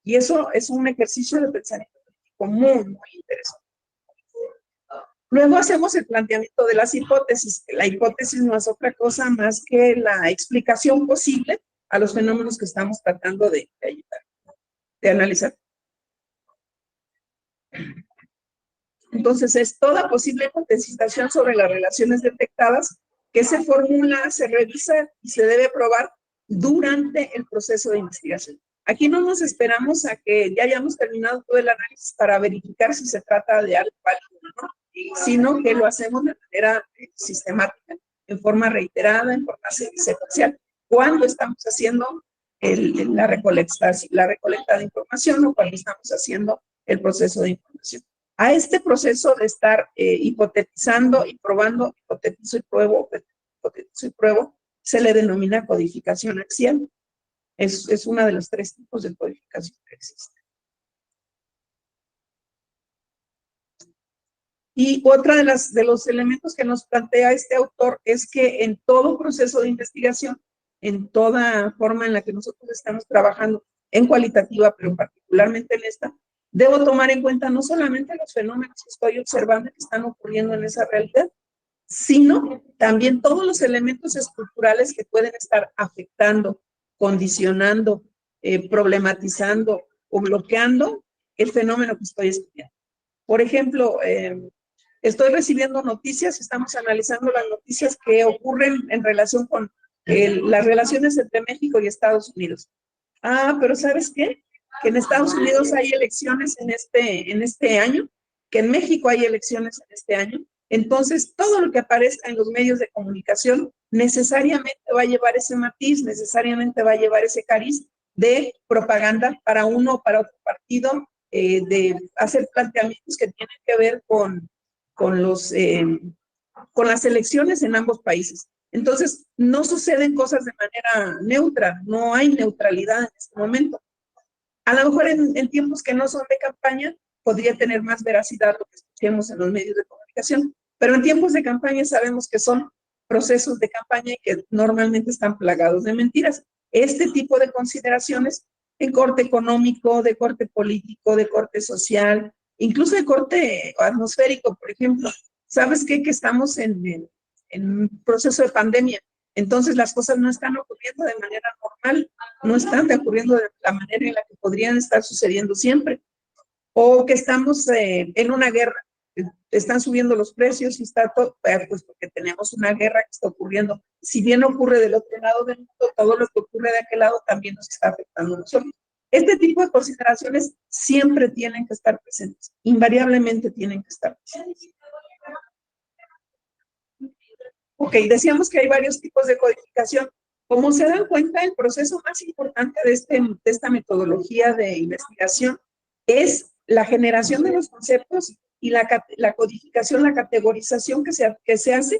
Y eso es un ejercicio de pensamiento muy, muy interesante. Luego hacemos el planteamiento de las hipótesis. La hipótesis no es otra cosa más que la explicación posible a los fenómenos que estamos tratando de analizar. Entonces, es toda posible hipotetización sobre las relaciones detectadas que se formula, se revisa y se debe probar durante el proceso de investigación. Aquí no nos esperamos a que ya hayamos terminado todo el análisis para verificar si se trata de algo válido o no, sino que lo hacemos de manera sistemática, en forma reiterada, en forma secuencial, cuando estamos haciendo la recolecta de información o cuando estamos haciendo el proceso de información. A este proceso de estar hipotetizando y probando, hipotetizo y pruebo, se le denomina codificación axial. Es uno de los 3 tipos de codificación que existen. Y otra de los elementos que nos plantea este autor es que en todo proceso de investigación, en toda forma en la que nosotros estamos trabajando, en cualitativa, pero particularmente en esta, debo tomar en cuenta no solamente los fenómenos que estoy observando que están ocurriendo en esa realidad, sino también todos los elementos estructurales que pueden estar afectando, condicionando, problematizando o bloqueando el fenómeno que estoy estudiando. Por ejemplo, estoy recibiendo noticias, estamos analizando las noticias que ocurren en relación con las relaciones entre México y Estados Unidos. Pero ¿sabes qué? Que en Estados Unidos hay elecciones en este año, que en México hay elecciones en este año. Entonces, todo lo que aparezca en los medios de comunicación necesariamente va a llevar ese matiz, necesariamente va a llevar ese cariz de propaganda para uno o para otro partido, de hacer planteamientos que tienen que ver con las elecciones en ambos países. Entonces, no suceden cosas de manera neutra, no hay neutralidad en este momento. A lo mejor en tiempos que no son de campaña, podría tener más veracidad lo que escuchemos en los medios de comunicación, pero en tiempos de campaña sabemos que son procesos de campaña y que normalmente están plagados de mentiras. Este tipo de consideraciones en corte económico, de corte político, de corte social, incluso de corte atmosférico, por ejemplo. ¿Sabes qué? Que estamos en un proceso de pandemia. Entonces las cosas no están ocurriendo de manera normal, no están ocurriendo de la manera en la que podrían estar sucediendo siempre. O que estamos en una guerra, están subiendo los precios y está todo, pues porque tenemos una guerra que está ocurriendo. Si bien ocurre del otro lado del mundo, todo lo que ocurre de aquel lado también nos está afectando a nosotros. Este tipo de consideraciones siempre tienen que estar presentes, invariablemente tienen que estar presentes. Ok, decíamos que hay varios tipos de codificación. Como se dan cuenta, el proceso más importante de esta metodología de investigación es la generación de los conceptos y la codificación, la categorización que se hace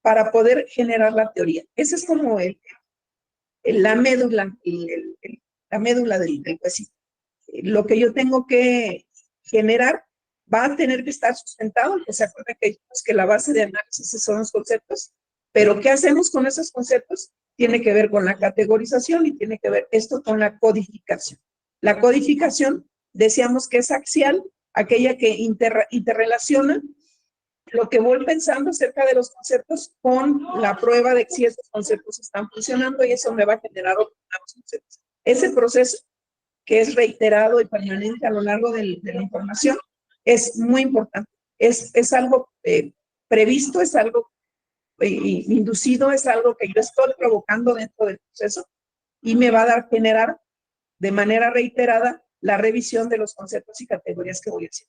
para poder generar la teoría. Ese es como la médula, la médula del huesito. Lo que yo tengo que generar va a tener que estar sustentado, que se acuerda que dijimos que la base de análisis son los conceptos, pero ¿qué hacemos con esos conceptos? Tiene que ver con la categorización y tiene que ver esto con la codificación. La codificación, decíamos que es axial, aquella que interrelaciona lo que voy pensando acerca de los conceptos con la prueba de si esos conceptos están funcionando y eso me va a generar otros conceptos. Ese proceso, que es reiterado y permanente a lo largo de la información, es muy importante. Es algo previsto, es algo inducido, es algo que yo estoy provocando dentro del proceso y me va a generar de manera reiterada la revisión de los conceptos y categorías que voy a hacer.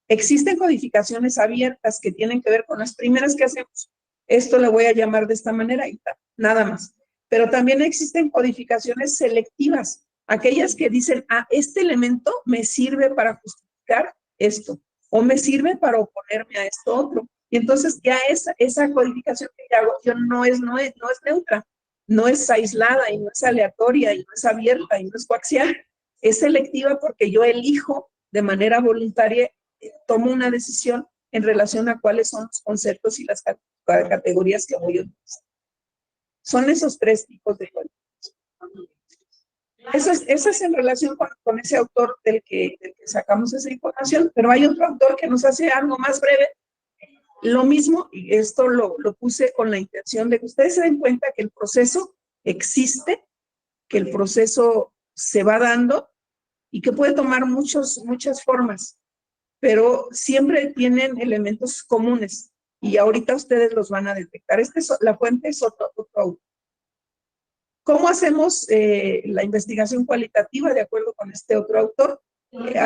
Existen codificaciones abiertas que tienen que ver con las primeras que hacemos. Esto lo voy a llamar de esta manera y nada más. Pero también existen codificaciones selectivas, aquellas que dicen, este elemento me sirve para justificar esto, o me sirve para oponerme a esto otro. Y entonces ya esa codificación que hago yo no es neutra, no es aislada y no es aleatoria y no es abierta y no es coaxial. Es selectiva porque yo elijo de manera voluntaria, tomo una decisión en relación a cuáles son los conceptos y las categorías que voy a utilizar. Son esos tres tipos de codificación. Eso es en relación con ese autor del que sacamos esa información, pero hay otro autor que nos hace algo más breve. Lo mismo, y esto lo puse con la intención de que ustedes se den cuenta que el proceso existe, que el proceso se va dando y que puede tomar muchas formas, pero siempre tienen elementos comunes y ahorita ustedes los van a detectar. La fuente es otro autor. ¿Cómo hacemos la investigación cualitativa de acuerdo con este otro autor?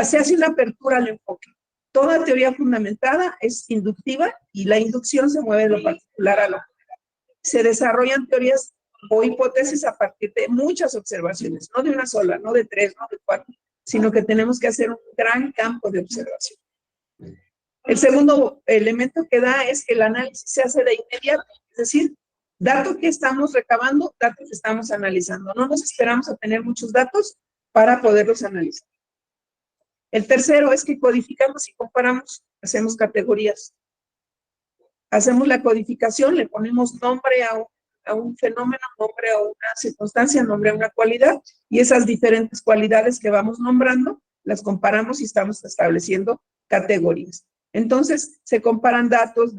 Se hace una apertura al enfoque. Toda teoría fundamentada es inductiva y la inducción se mueve de lo particular a lo general. Se desarrollan teorías o hipótesis a partir de muchas observaciones, no de una sola, no de 3, no de 4, sino que tenemos que hacer un gran campo de observación. El segundo elemento que da es que el análisis se hace de inmediato, es decir, datos que estamos recabando, datos que estamos analizando. No nos esperamos a tener muchos datos para poderlos analizar. El tercero es que codificamos y comparamos, hacemos categorías. Hacemos la codificación, le ponemos nombre a un fenómeno, nombre a una circunstancia, nombre a una cualidad, y esas diferentes cualidades que vamos nombrando, las comparamos y estamos estableciendo categorías. Entonces, se comparan datos,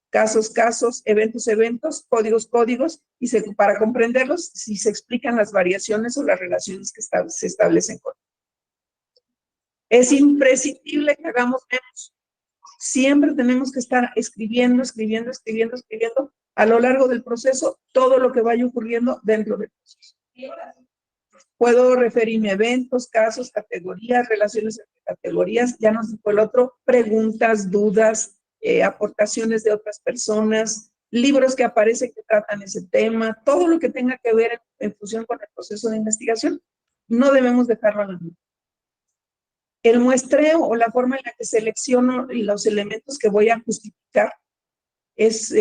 casos, eventos, códigos, y para comprenderlos, si se explican las variaciones o las relaciones que se establecen con ellos. Es imprescindible que hagamos menos. Siempre tenemos que estar escribiendo a lo largo del proceso todo lo que vaya ocurriendo dentro del proceso. Puedo referirme a eventos, casos, categorías, relaciones entre categorías, ya nos dijo el otro, preguntas, dudas, aportaciones de otras personas, libros que aparecen que tratan ese tema, todo lo que tenga que ver en función con el proceso de investigación, no debemos dejarlo a la mitad. El muestreo o la forma en la que selecciono los elementos que voy a justificar es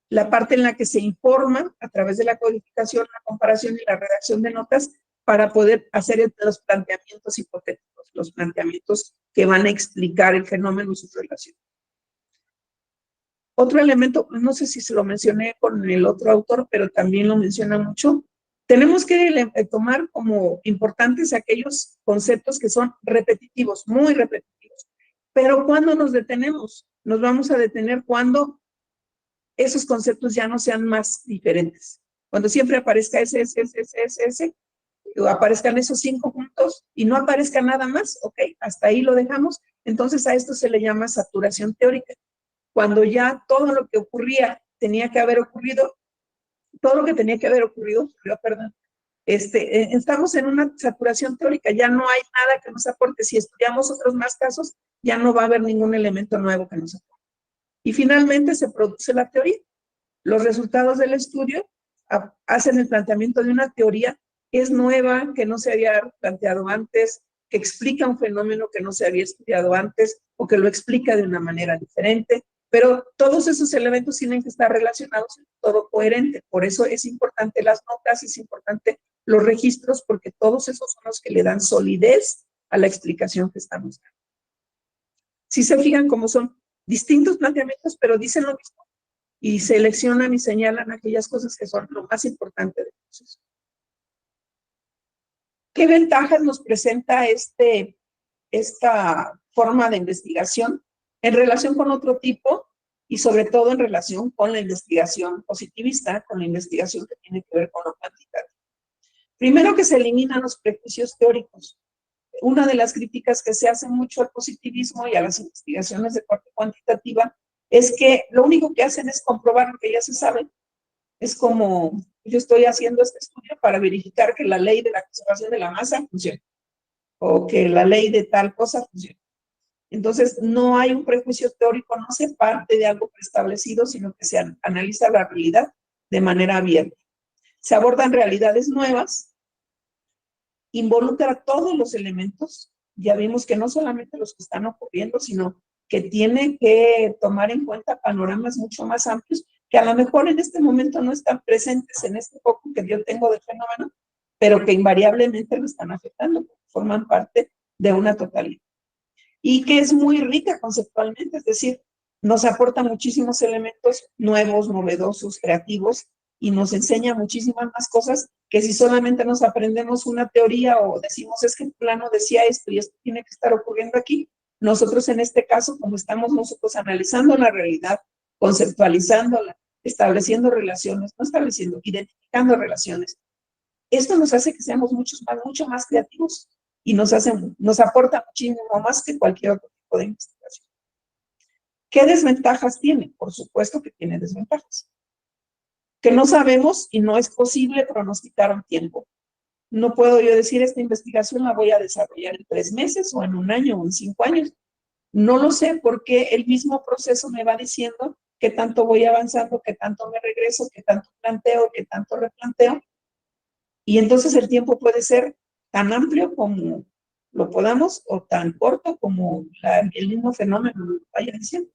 la parte en la que se informa a través de la codificación, la comparación y la redacción de notas para poder hacer los planteamientos hipotéticos, los planteamientos que van a explicar el fenómeno y su relación. Otro elemento, no sé si se lo mencioné con el otro autor, pero también lo menciona mucho. Tenemos que tomar como importantes aquellos conceptos que son repetitivos, muy repetitivos. Pero ¿cuándo nos detenemos? Nos vamos a detener cuando esos conceptos ya no sean más diferentes. Cuando siempre aparezca ese, o aparezcan esos 5 puntos y no aparezca nada más, ok, hasta ahí lo dejamos. Entonces a esto se le llama saturación teórica. Cuando ya todo lo que ocurría tenía que haber ocurrido, todo lo que tenía que haber ocurrido, perdón. Estamos en una saturación teórica, ya no hay nada que nos aporte. Si estudiamos otros más casos, ya no va a haber ningún elemento nuevo que nos aporte. Y finalmente se produce la teoría. Los resultados del estudio hacen el planteamiento de una teoría que es nueva, que no se había planteado antes, que explica un fenómeno que no se había estudiado antes o que lo explica de una manera diferente. Pero todos esos elementos tienen que estar relacionados en todo coherente. Por eso es importante las notas, es importante los registros, porque todos esos son los que le dan solidez a la explicación que estamos dando. Si se fijan cómo son distintos planteamientos, pero dicen lo mismo, y seleccionan y señalan aquellas cosas que son lo más importante del proceso. ¿Qué ventajas nos presenta esta forma de investigación en relación con otro tipo y sobre todo en relación con la investigación positivista, con la investigación que tiene que ver con lo cuantitativo? Primero, que se eliminan los prejuicios teóricos. Una de las críticas que se hace mucho al positivismo y a las investigaciones de corte cuantitativa es que lo único que hacen es comprobar lo que ya se sabe. Es como, yo estoy haciendo este estudio para verificar que la ley de la conservación de la masa funciona, o que la ley de tal cosa funciona. Entonces, no hay un prejuicio teórico, no se parte de algo preestablecido, sino que se analiza la realidad de manera abierta. Se abordan realidades nuevas, involucra todos los elementos. Ya vimos que no solamente los que están ocurriendo, sino que tiene que tomar en cuenta panoramas mucho más amplios, que a lo mejor en este momento no están presentes en este foco que yo tengo del fenómeno, pero que invariablemente lo están afectando, porque forman parte de una totalidad. Y que es muy rica conceptualmente, es decir, nos aporta muchísimos elementos nuevos, novedosos, creativos, y nos enseña muchísimas más cosas que si solamente nos aprendemos una teoría o decimos es que el plano decía esto y esto tiene que estar ocurriendo aquí. Nosotros en este caso, como estamos nosotros analizando la realidad, conceptualizándola, estableciendo relaciones, no estableciendo, identificando relaciones, esto nos hace que seamos mucho más creativos y nos aporta muchísimo más que cualquier otro tipo de investigación. ¿Qué desventajas tiene? Por supuesto que tiene desventajas. Que no sabemos y no es posible pronosticar un tiempo. No puedo yo decir, esta investigación la voy a desarrollar en 3 meses o en 1 año o en 5 años. No lo sé porque el mismo proceso me va diciendo qué tanto voy avanzando, qué tanto me regreso, qué tanto planteo, qué tanto replanteo. Y entonces el tiempo puede ser tan amplio como lo podamos o tan corto como el mismo fenómeno lo vaya diciendo.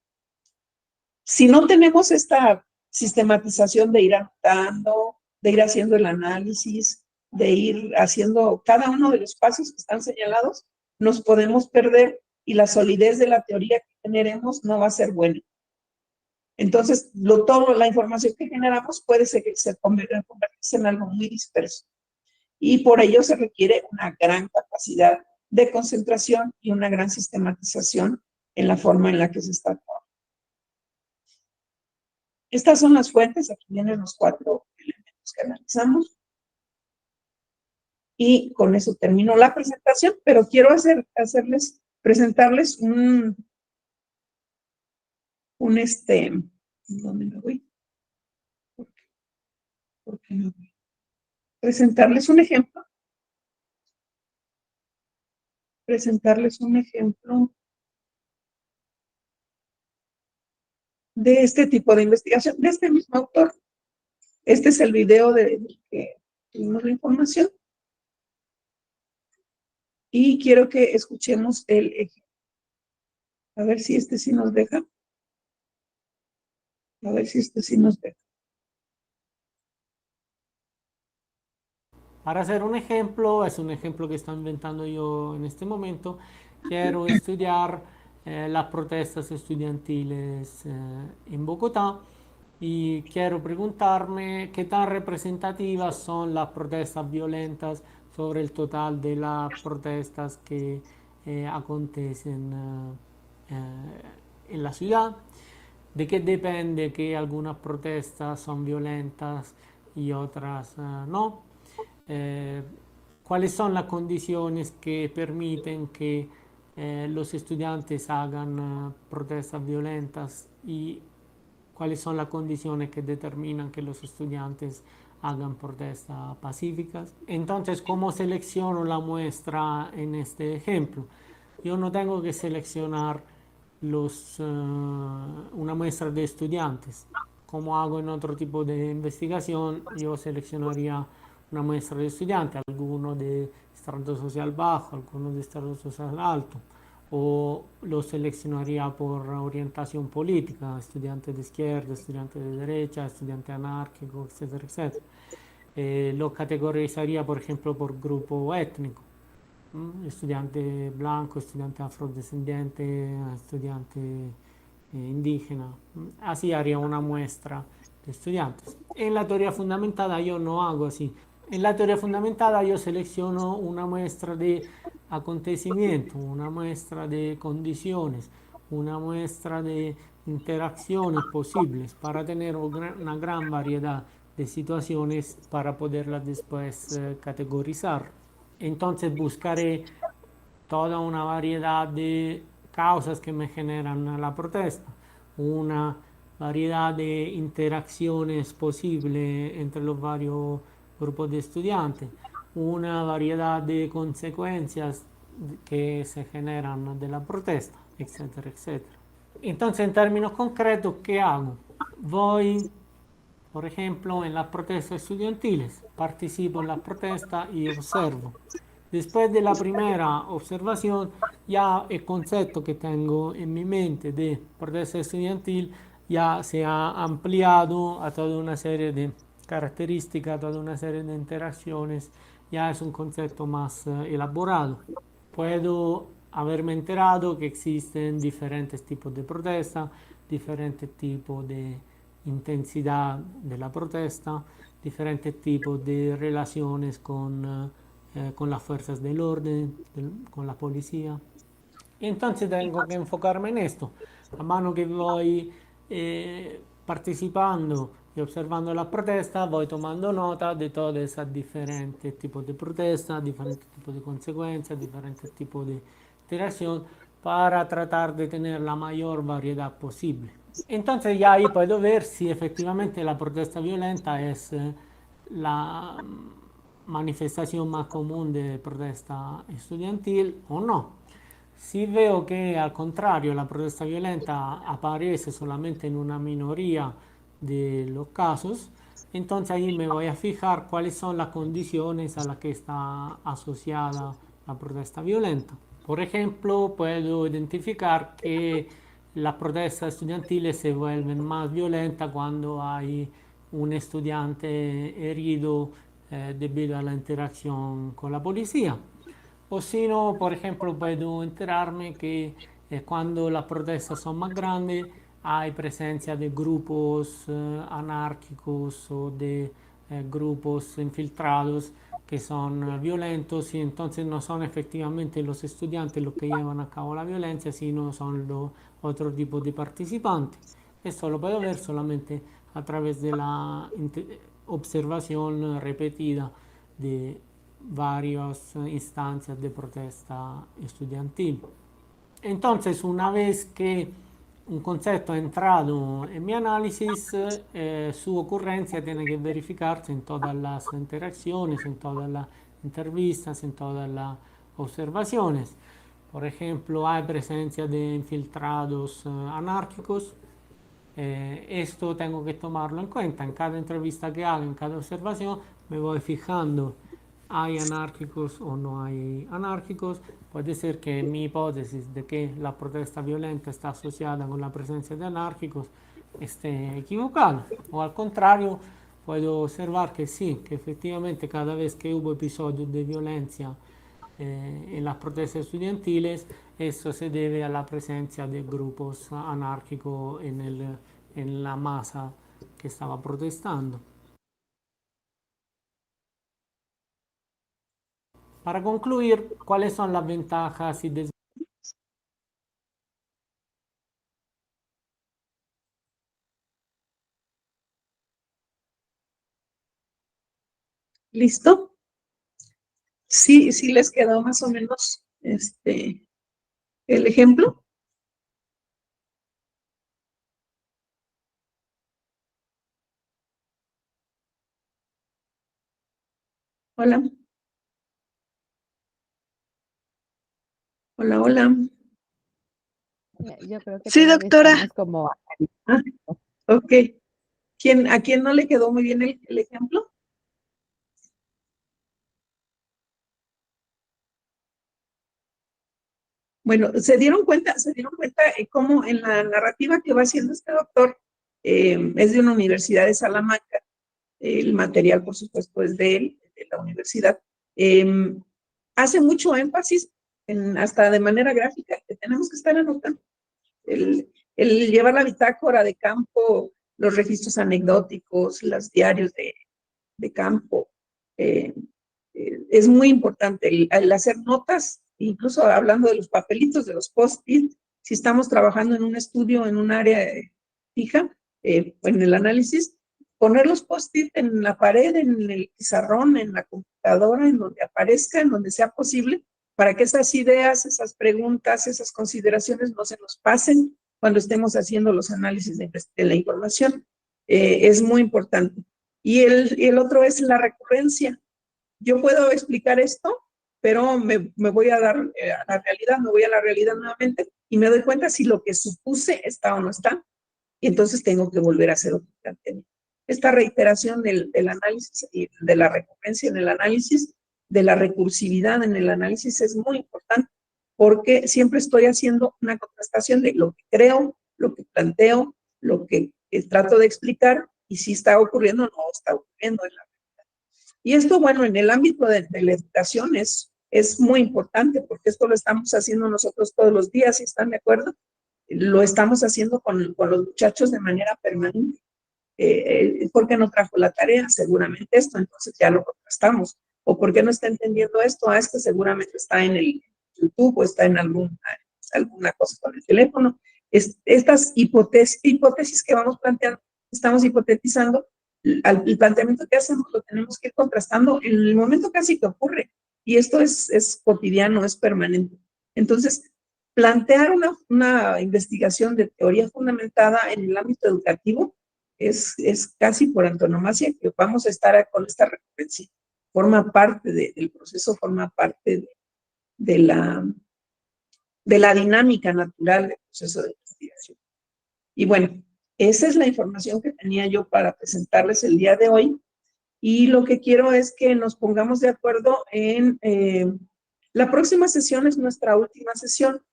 Si no tenemos esta sistematización de ir anotando, de ir haciendo el análisis, de ir haciendo cada uno de los pasos que están señalados, nos podemos perder y la solidez de la teoría que generemos no va a ser buena. Entonces, toda la información que generamos puede convertirse en algo muy disperso. Y por ello se requiere una gran capacidad de concentración y una gran sistematización en la forma en la que se está trabajando. Estas son las fuentes, aquí vienen los 4 elementos que analizamos. Y con eso termino la presentación, pero quiero presentarles ¿dónde me voy? ¿Por qué me voy? Presentarles un ejemplo de este tipo de investigación, de este mismo autor. Este es el video del que tuvimos la información. Y quiero que escuchemos el ejemplo. A ver si este sí nos deja. Para hacer un ejemplo, es un ejemplo que estoy inventando yo en este momento. Quiero estudiar las protestas estudiantiles en Bogotá y quiero preguntarme qué tan representativas son las protestas violentas sobre el total de las protestas que acontecen en la ciudad. ¿De qué depende que algunas protestas son violentas y otras no? ¿Cuáles son las condiciones que permiten que los estudiantes hagan protestas violentas y cuáles son las condiciones que determinan que los estudiantes hagan protestas pacíficas? Entonces, ¿cómo selecciono la muestra en este ejemplo? Yo no tengo que seleccionar una muestra de estudiantes. Como hago en otro tipo de investigación, yo seleccionaría una muestra de estudiantes, algunos de estrato social bajo, algunos de estrato social alto, o lo seleccionaría por orientación política, estudiante de izquierda, estudiante de derecha, estudiante anárquico, etcétera, etcétera. Lo categorizaría, por ejemplo, por grupo étnico. Estudiante blanco, estudiante afrodescendiente, estudiante indígena. Así haría una muestra de estudiantes. En la teoría fundamentada yo no hago así. En la teoría fundamentada yo selecciono una muestra de acontecimiento, una muestra de condiciones, una muestra de interacciones posibles para tener una gran variedad de situaciones para poderlas después categorizar. Entonces buscaré toda una variedad de causas que me generan la protesta, una variedad de interacciones posibles entre los varios grupos de estudiantes, una variedad de consecuencias que se generan de la protesta, etcétera, etcétera. Entonces, en términos concretos, ¿qué hago? Voy, por ejemplo, en las protestas estudiantiles, participo en las protestas y observo. Después de la primera observación, ya el concepto que tengo en mi mente de protesta estudiantil ya se ha ampliado a toda una serie de características, a toda una serie de interacciones, ya es un concepto más elaborado. Puedo haberme enterado que existen diferentes tipos de protesta, diferentes tipos de intensidad de la protesta, diferentes tipos de relaciones con las fuerzas del orden, con la policía. Y entonces tengo que enfocarme en esto. A mano que voy participando y observando la protesta, voy tomando nota de todos esos diferentes tipos de protesta, diferentes tipos de consecuencias, diferentes tipos de interacción para tratar de tener la mayor variedad posible. Entonces ya ahí puedo ver si efectivamente la protesta violenta es la manifestación más común de protesta estudiantil o no. Si veo que al contrario la protesta violenta aparece solamente en una minoría de los casos, entonces ahí me voy a fijar cuáles son las condiciones a las que está asociada la protesta violenta. Por ejemplo, puedo identificar que las protestas estudiantiles se vuelven más violentas cuando hay un estudiante herido debido a la interacción con la policía. O si no, por ejemplo, puedo enterarme que cuando las protestas son más grandes hay presencia de grupos anárquicos o de grupos infiltrados que son violentos y entonces no son efectivamente los estudiantes los que llevan a cabo la violencia, sino son los otros tipos de participantes. Esto lo puedo ver solamente a través de la observación repetida de varias instancias de protesta estudiantil. Entonces, una vez que un concepto ha entrado en mi análisis, su ocurrencia tiene que verificarse en todas las interacciones, en todas las entrevistas, en todas las observaciones. Por ejemplo, hay presencia de infiltrados anárquicos. Esto tengo que tomarlo en cuenta. En cada entrevista que haga, en cada observación, me voy fijando, ¿hay anárquicos o no hay anárquicos? Puede ser que mi hipótesis de que la protesta violenta está asociada con la presencia de anárquicos esté equivocada. O al contrario, puedo observar que sí, que efectivamente cada vez que hubo episodios de violencia en las protestas estudiantiles, eso se debe a la presencia de grupos anárquicos en la masa que estaba protestando. Para concluir, ¿cuáles son las ventajas y desventajas? ¿Listo? Sí, sí les quedó más o menos el ejemplo. Hola. Hola, hola. Yo creo que Sí, todavía doctora. estamos como Ah, ok. ¿A quién no le quedó muy bien el ejemplo? Bueno, se dieron cuenta cómo en la narrativa que va haciendo este doctor, es de una universidad de Salamanca, el material, por supuesto, es de él, de la universidad, hace mucho énfasis, hasta de manera gráfica, que tenemos que estar anotando. El llevar la bitácora de campo, los registros anecdóticos, los diarios de campo, es muy importante el hacer notas, incluso hablando de los papelitos, de los post-it, si estamos trabajando en un estudio, en un área fija, en el análisis, poner los post-it en la pared, en el pizarrón, en la computadora, en donde aparezca, en donde sea posible, para que esas ideas, esas preguntas, esas consideraciones no se nos pasen cuando estemos haciendo los análisis de la información. Es muy importante. Y el otro es la recurrencia. Yo puedo explicar esto, pero me voy a dar a la realidad, me voy a la realidad nuevamente y me doy cuenta si lo que supuse está o no está. Y entonces tengo que volver a hacer otro planteamiento. Esta reiteración del análisis y de la recurrencia en el análisis, de la recursividad en el análisis es muy importante porque siempre estoy haciendo una contrastación de lo que creo, lo que planteo, lo que trato de explicar y si está ocurriendo o no está ocurriendo en la realidad. Y esto, bueno, en el ámbito de la educación es muy importante porque esto lo estamos haciendo nosotros todos los días, ¿si están de acuerdo? Lo estamos haciendo con los muchachos de manera permanente. ¿Por qué no trajo la tarea? Seguramente esto, entonces ya lo contrastamos. ¿O por qué no está entendiendo esto? Ah, es que seguramente está en el YouTube o está en alguna cosa con el teléfono. Estas hipótesis que vamos planteando, estamos hipotetizando, el planteamiento que hacemos lo tenemos que ir contrastando en el momento casi que ocurre. Y esto es cotidiano, es permanente. Entonces, plantear una investigación de teoría fundamentada en el ámbito educativo es casi por antonomasia que vamos a estar con esta recurrencia. Forma parte del proceso, forma parte de la dinámica natural del proceso de investigación. Y bueno, esa es la información que tenía yo para presentarles el día de hoy. Y lo que quiero es que nos pongamos de acuerdo en la próxima sesión, es nuestra última sesión.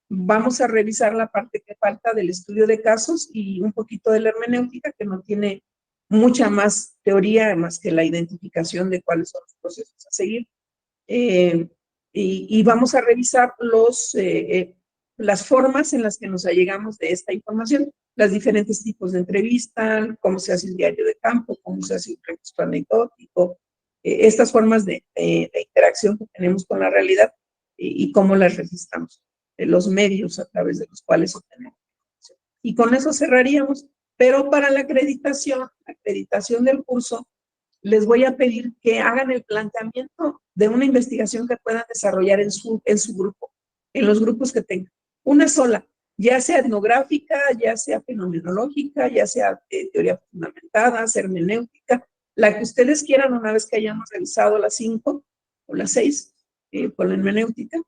Vamos a revisar la parte que falta del estudio de casos y un poquito de la hermenéutica, que no tiene mucha más teoría más que la identificación de cuáles son los procesos a seguir. Y vamos a revisar las formas en las que nos allegamos de esta información, los diferentes tipos de entrevista, cómo se hace el diario de campo, cómo se hace un registro anecdótico, estas formas de interacción que tenemos con la realidad y cómo las registramos, los medios a través de los cuales obtenemos. Y con eso cerraríamos, pero para la acreditación del curso, les voy a pedir que hagan el planteamiento de una investigación que puedan desarrollar en su grupo, en los grupos que tengan. Una sola, ya sea etnográfica, ya sea fenomenológica, ya sea teoría fundamentada, hermenéutica, la que ustedes quieran una vez que hayamos revisado las 5 o las 6 por la hermenéutica.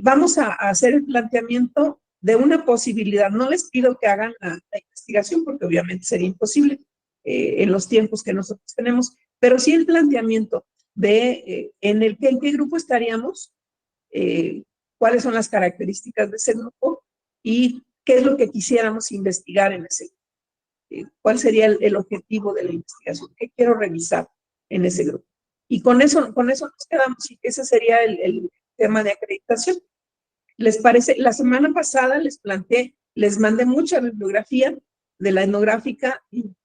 Vamos a hacer el planteamiento de una posibilidad. No les pido que hagan la investigación porque obviamente sería imposible en los tiempos que nosotros tenemos, pero sí el planteamiento de en qué grupo estaríamos, cuáles son las características de ese grupo y qué es lo que quisiéramos investigar en ese grupo. ¿Cuál sería el objetivo de la investigación? ¿Qué quiero revisar en ese grupo? Y con eso nos quedamos y ese sería el tema de acreditación. ¿Les parece? La semana pasada les mandé mucha bibliografía de la etnográfica y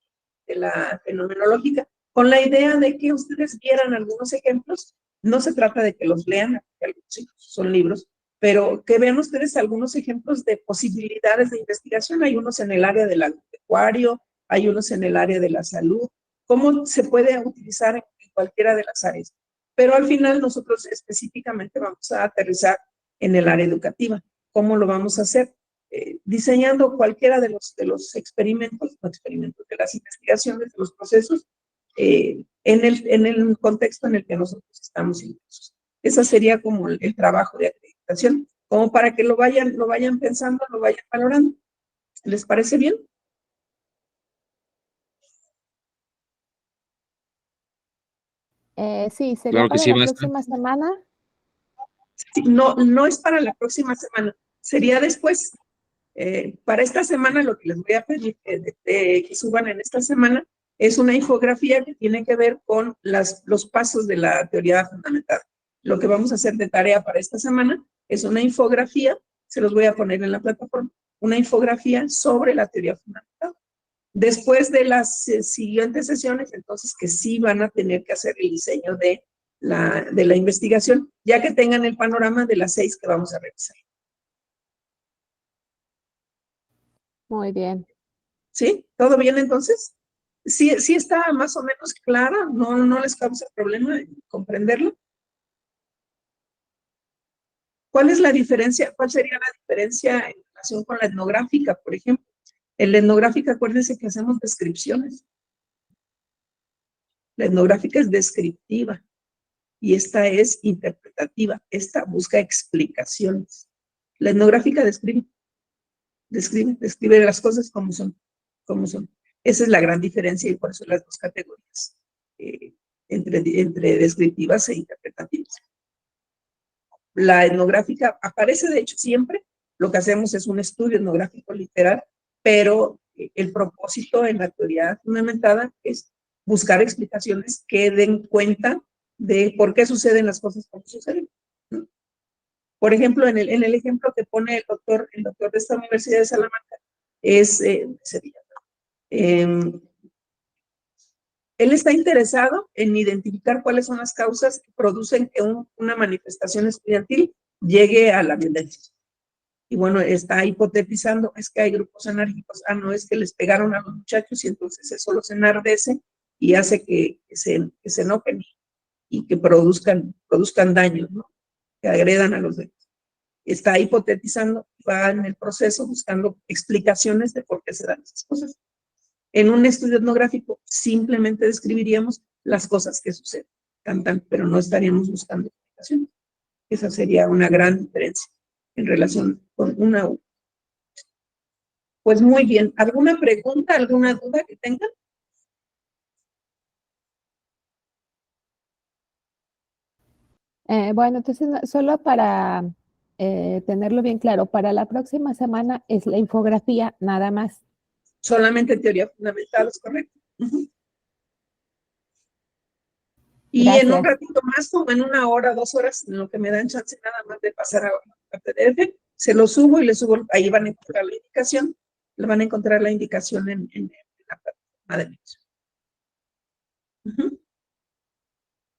de la fenomenológica, con la idea de que ustedes vieran algunos ejemplos. No se trata de que los lean, porque algunos son libros, pero que vean ustedes algunos ejemplos de posibilidades de investigación. Hay unos en el área del agropecuario, hay unos en el área de la salud, cómo se puede utilizar en cualquiera de las áreas. Pero al final nosotros específicamente vamos a aterrizar en el área educativa. ¿Cómo lo vamos a hacer? Diseñando cualquiera de los experimentos, de las investigaciones, de los procesos, en el contexto en el que nosotros estamos inmersos. Ese sería como el trabajo de acreditación, como para que lo vayan pensando, lo vayan valorando. ¿Les parece bien? Sí, sería Claro que para sí, la maestra. próxima semana. Sí, no es para la próxima semana. sería después. Para esta semana lo que les voy a pedir que suban en esta semana es una infografía que tiene que ver con los pasos de la teoría fundamental. Lo que vamos a hacer de tarea para esta semana es una infografía, se los voy a poner en la plataforma, una infografía sobre la teoría fundamental. Después de las siguientes sesiones, entonces que sí van a tener que hacer el diseño de la investigación, ya que tengan el panorama de las 6 que vamos a revisar. Muy bien. ¿Sí? ¿Todo bien entonces? Sí, sí está más o menos clara, no les causa problema comprenderlo. ¿Cuál es la diferencia? ¿Cuál sería la diferencia en relación con la etnográfica, por ejemplo? En la etnográfica, acuérdense que hacemos descripciones. La etnográfica es descriptiva y esta es interpretativa. Esta busca explicaciones. La etnográfica describe las cosas como son. Esa es la gran diferencia y por eso las dos categorías entre descriptivas e interpretativas. La etnográfica aparece de hecho siempre, lo que hacemos es un estudio etnográfico literal, pero el propósito en la teoría fundamentada es buscar explicaciones que den cuenta de por qué suceden las cosas como suceden. Por ejemplo, en el ejemplo que pone el doctor de esta Universidad de Salamanca, es Sevilla. Él está interesado en identificar cuáles son las causas que producen que una manifestación estudiantil llegue a la violencia. Y bueno, está hipotetizando, es que hay grupos enérgicos, no, es que les pegaron a los muchachos y entonces eso los enardece y hace que se enojen y que produzcan daños, ¿no? Que agredan a los demás. Está hipotetizando, va en el proceso buscando explicaciones de por qué se dan esas cosas. En un estudio etnográfico simplemente describiríamos las cosas que suceden, pero no estaríamos buscando explicaciones. Esa sería una gran diferencia en relación con una u otra. Pues muy bien, ¿alguna pregunta, alguna duda que tengan? Bueno, entonces solo para tenerlo bien claro, para la próxima semana es la infografía nada más. Solamente teoría fundamental, ¿es correcto? Y Gracias. en un ratito más, como en 1 hora, 2 horas, en lo que me dan chance nada más de pasar a PDF, se lo subo y le subo, ahí van a encontrar la indicación, le van a encontrar la indicación en la plataforma de lección.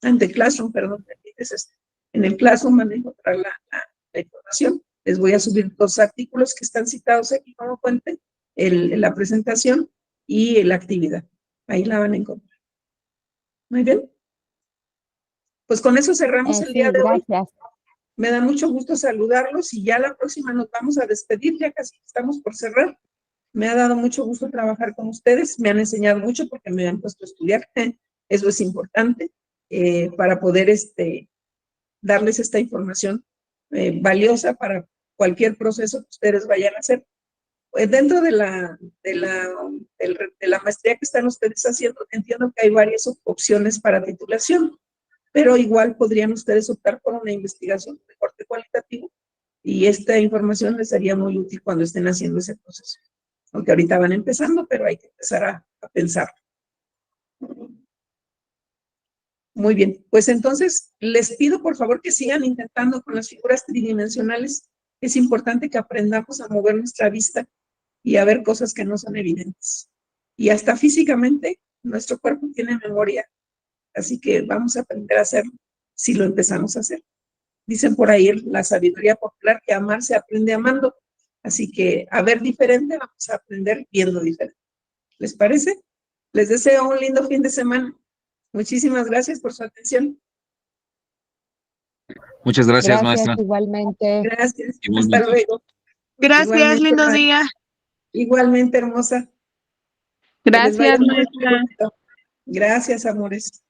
Ante Classroom, perdón, en el Classroom van a encontrar la información. Les voy a subir 2 artículos que están citados aquí como fuente, la presentación y la actividad. Ahí la van a encontrar. Muy bien. Pues con eso cerramos el día de hoy. Gracias. Me da mucho gusto saludarlos y ya la próxima nos vamos a despedir, ya casi estamos por cerrar. Me ha dado mucho gusto trabajar con ustedes, me han enseñado mucho porque me han puesto a estudiar, eso es importante, para poder darles esta información valiosa para cualquier proceso que ustedes vayan a hacer. Pues dentro de la maestría que están ustedes haciendo, entiendo que hay varias opciones para titulación, pero igual podrían ustedes optar por una investigación de corte cualitativo y esta información les sería muy útil cuando estén haciendo ese proceso. Aunque ahorita van empezando, pero hay que empezar a pensar. Muy bien, pues entonces les pido por favor que sigan intentando con las figuras tridimensionales. Es importante que aprendamos a mover nuestra vista y a ver cosas que no son evidentes. Y hasta físicamente nuestro cuerpo tiene memoria. Así que vamos a aprender a hacerlo si lo empezamos a hacer. Dicen por ahí la sabiduría popular que amar se aprende amando. Así que a ver diferente, vamos a aprender viendo diferente. ¿Les parece? Les deseo un lindo fin de semana. Muchísimas gracias por su atención. Muchas gracias, maestra. Igualmente. Gracias. Igualmente. Hasta luego. Gracias, Igualmente, lindo bye. día. Igualmente, hermosa. Que les vaya Gracias, muy maestra. bonito. Gracias, amores.